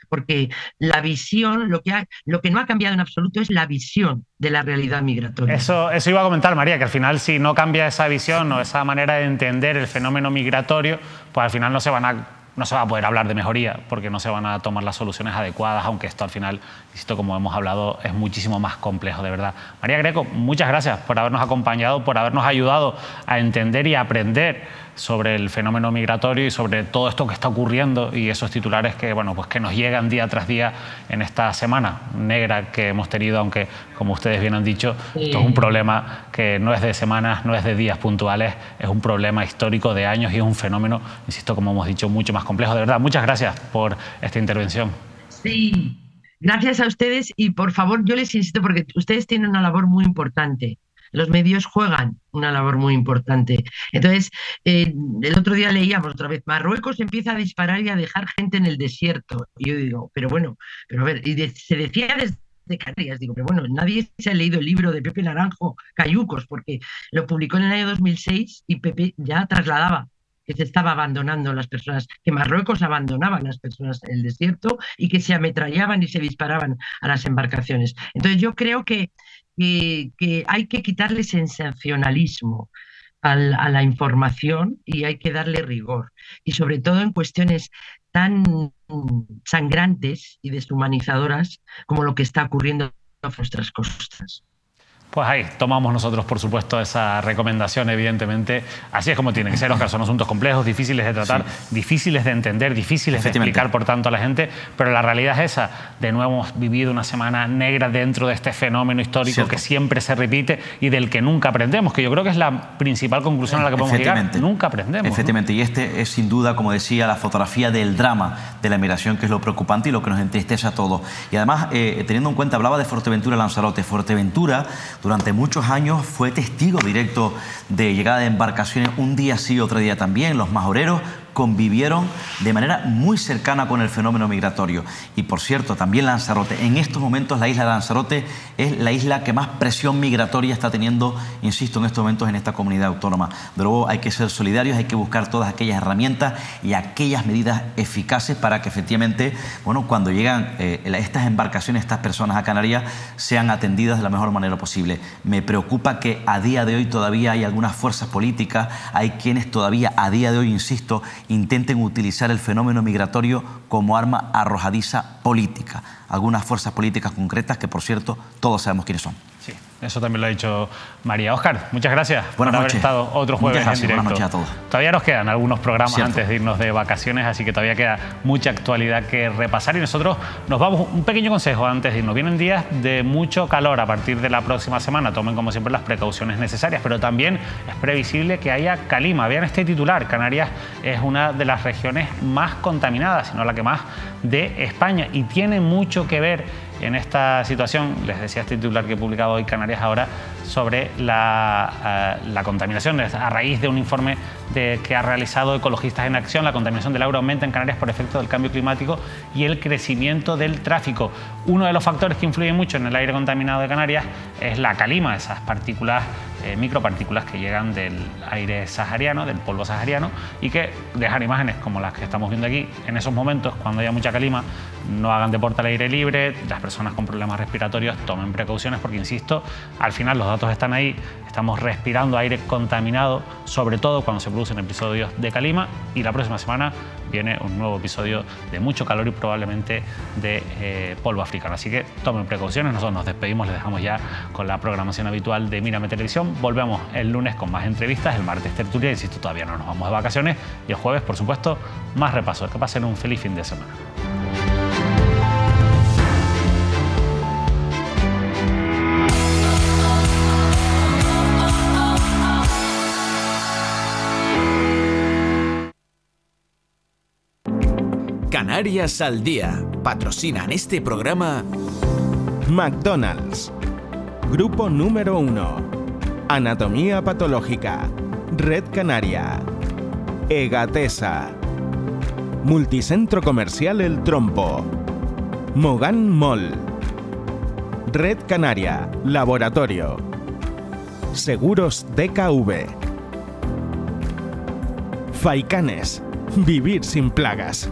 Porque la visión, lo que no ha cambiado en absoluto es la visión de la realidad migratoria. Eso iba a comentar, María, que al final si no cambia esa visión o esa manera de entender el fenómeno migratorio, pues al final no se va a poder hablar de mejoría, porque no se van a tomar las soluciones adecuadas, aunque esto al final, insisto, como hemos hablado, es muchísimo más complejo, de verdad. María Greco, muchas gracias por habernos acompañado, por habernos ayudado a entender y a aprender sobre el fenómeno migratorio y sobre todo esto que está ocurriendo y esos titulares que, bueno, pues que nos llegan día tras día en esta semana negra que hemos tenido, aunque, como ustedes bien han dicho, esto es un problema que no es de semanas, no es de días puntuales, es un problema histórico de años y es un fenómeno, insisto, como hemos dicho, mucho más complejo. De verdad, muchas gracias por esta intervención. Sí, gracias a ustedes y por favor yo les insisto porque ustedes tienen una labor muy importante. Los medios juegan una labor muy importante. Entonces, el otro día leíamos otra vez, Marruecos empieza a disparar y a dejar gente en el desierto. Y yo digo, pero a ver, se decía desde Canarias, digo, pero bueno, nadie se ha leído el libro de Pepe Naranjo, Cayucos, porque lo publicó en el año 2006 y Pepe ya trasladaba que se estaba abandonando las personas, que Marruecos abandonaba a las personas en el desierto y que se ametrallaban y se disparaban a las embarcaciones. Entonces yo creo que hay que quitarle sensacionalismo a la información y hay que darle rigor. Y sobre todo en cuestiones tan sangrantes y deshumanizadoras como lo que está ocurriendo a nuestras costas. Pues ahí tomamos nosotros, por supuesto, esa recomendación, evidentemente. Así es como tiene que ser, Óscar. Son asuntos complejos, difíciles de tratar, difíciles de entender, difíciles de explicar, por tanto, a la gente. Pero la realidad es esa. De nuevo hemos vivido una semana negra dentro de este fenómeno histórico que siempre se repite y del que nunca aprendemos, que yo creo que es la principal conclusión a la que podemos llegar. Nunca aprendemos. Efectivamente. ¿No? Y este es, sin duda, como decía, la fotografía del drama de la migración, que es lo preocupante y lo que nos entristece a todos. Y además, teniendo en cuenta, hablaba de Fuerteventura y Lanzarote. Fuerteventura, durante muchos años, fue testigo directo de llegada de embarcaciones, un día sí, otro día también. Los majoreros convivieron de manera muy cercana con el fenómeno migratorio. Y por cierto, también Lanzarote. En estos momentos la isla de Lanzarote es la isla que más presión migratoria está teniendo, insisto, en estos momentos en esta comunidad autónoma. De luego hay que ser solidarios, hay que buscar todas aquellas herramientas y aquellas medidas eficaces para que efectivamente, bueno, cuando llegan estas embarcaciones, estas personas a Canarias, sean atendidas de la mejor manera posible. Me preocupa que a día de hoy todavía hay algunas fuerzas políticas, hay quienes todavía a día de hoy, insisto, intenten utilizar el fenómeno migratorio como arma arrojadiza política. Algunas fuerzas políticas concretas que, por cierto, todos sabemos quiénes son. Sí, eso también lo ha dicho María. Óscar, muchas gracias por haber estado otro jueves en directo. Buenas noches a todos. Todavía nos quedan algunos programas antes de irnos de vacaciones, así que todavía queda mucha actualidad que repasar y nosotros nos vamos. Un pequeño consejo antes de irnos. Vienen días de mucho calor a partir de la próxima semana. Tomen, como siempre, las precauciones necesarias, pero también es previsible que haya calima. Vean este titular. Canarias es una de las regiones más contaminadas, si no la que más, de España y tiene mucho que ver en esta situación. Les decía este titular que he publicado hoy Canarias Ahora sobre la contaminación. A raíz de un informe que ha realizado Ecologistas en Acción, la contaminación del agua aumenta en Canarias por efecto del cambio climático y el crecimiento del tráfico. Uno de los factores que influye mucho en el aire contaminado de Canarias es la calima, esas partículas micropartículas que llegan del aire sahariano, del polvo sahariano, y que dejan imágenes como las que estamos viendo aquí. En esos momentos, cuando haya mucha calima, no hagan deporte al aire libre, las personas con problemas respiratorios tomen precauciones porque, insisto, al final los datos están ahí, estamos respirando aire contaminado, sobre todo cuando se producen episodios de calima, y la próxima semana viene un nuevo episodio de mucho calor y probablemente de polvo africano. Así que tomen precauciones. Nosotros nos despedimos, les dejamos ya con la programación habitual de Mírame Televisión. Volvemos el lunes con más entrevistas, el martes tertulia, insisto, todavía no nos vamos de vacaciones, y el jueves, por supuesto, más repasos. Que pasen un feliz fin de semana. Canarias al Día. Patrocinan este programa McDonald's. Grupo número 1. Anatomía Patológica. Red Canaria. Egatesa. Multicentro Comercial El Trompo. Mogán Mall. Red Canaria. Laboratorio. Seguros DKV. Faicanes. Vivir sin plagas.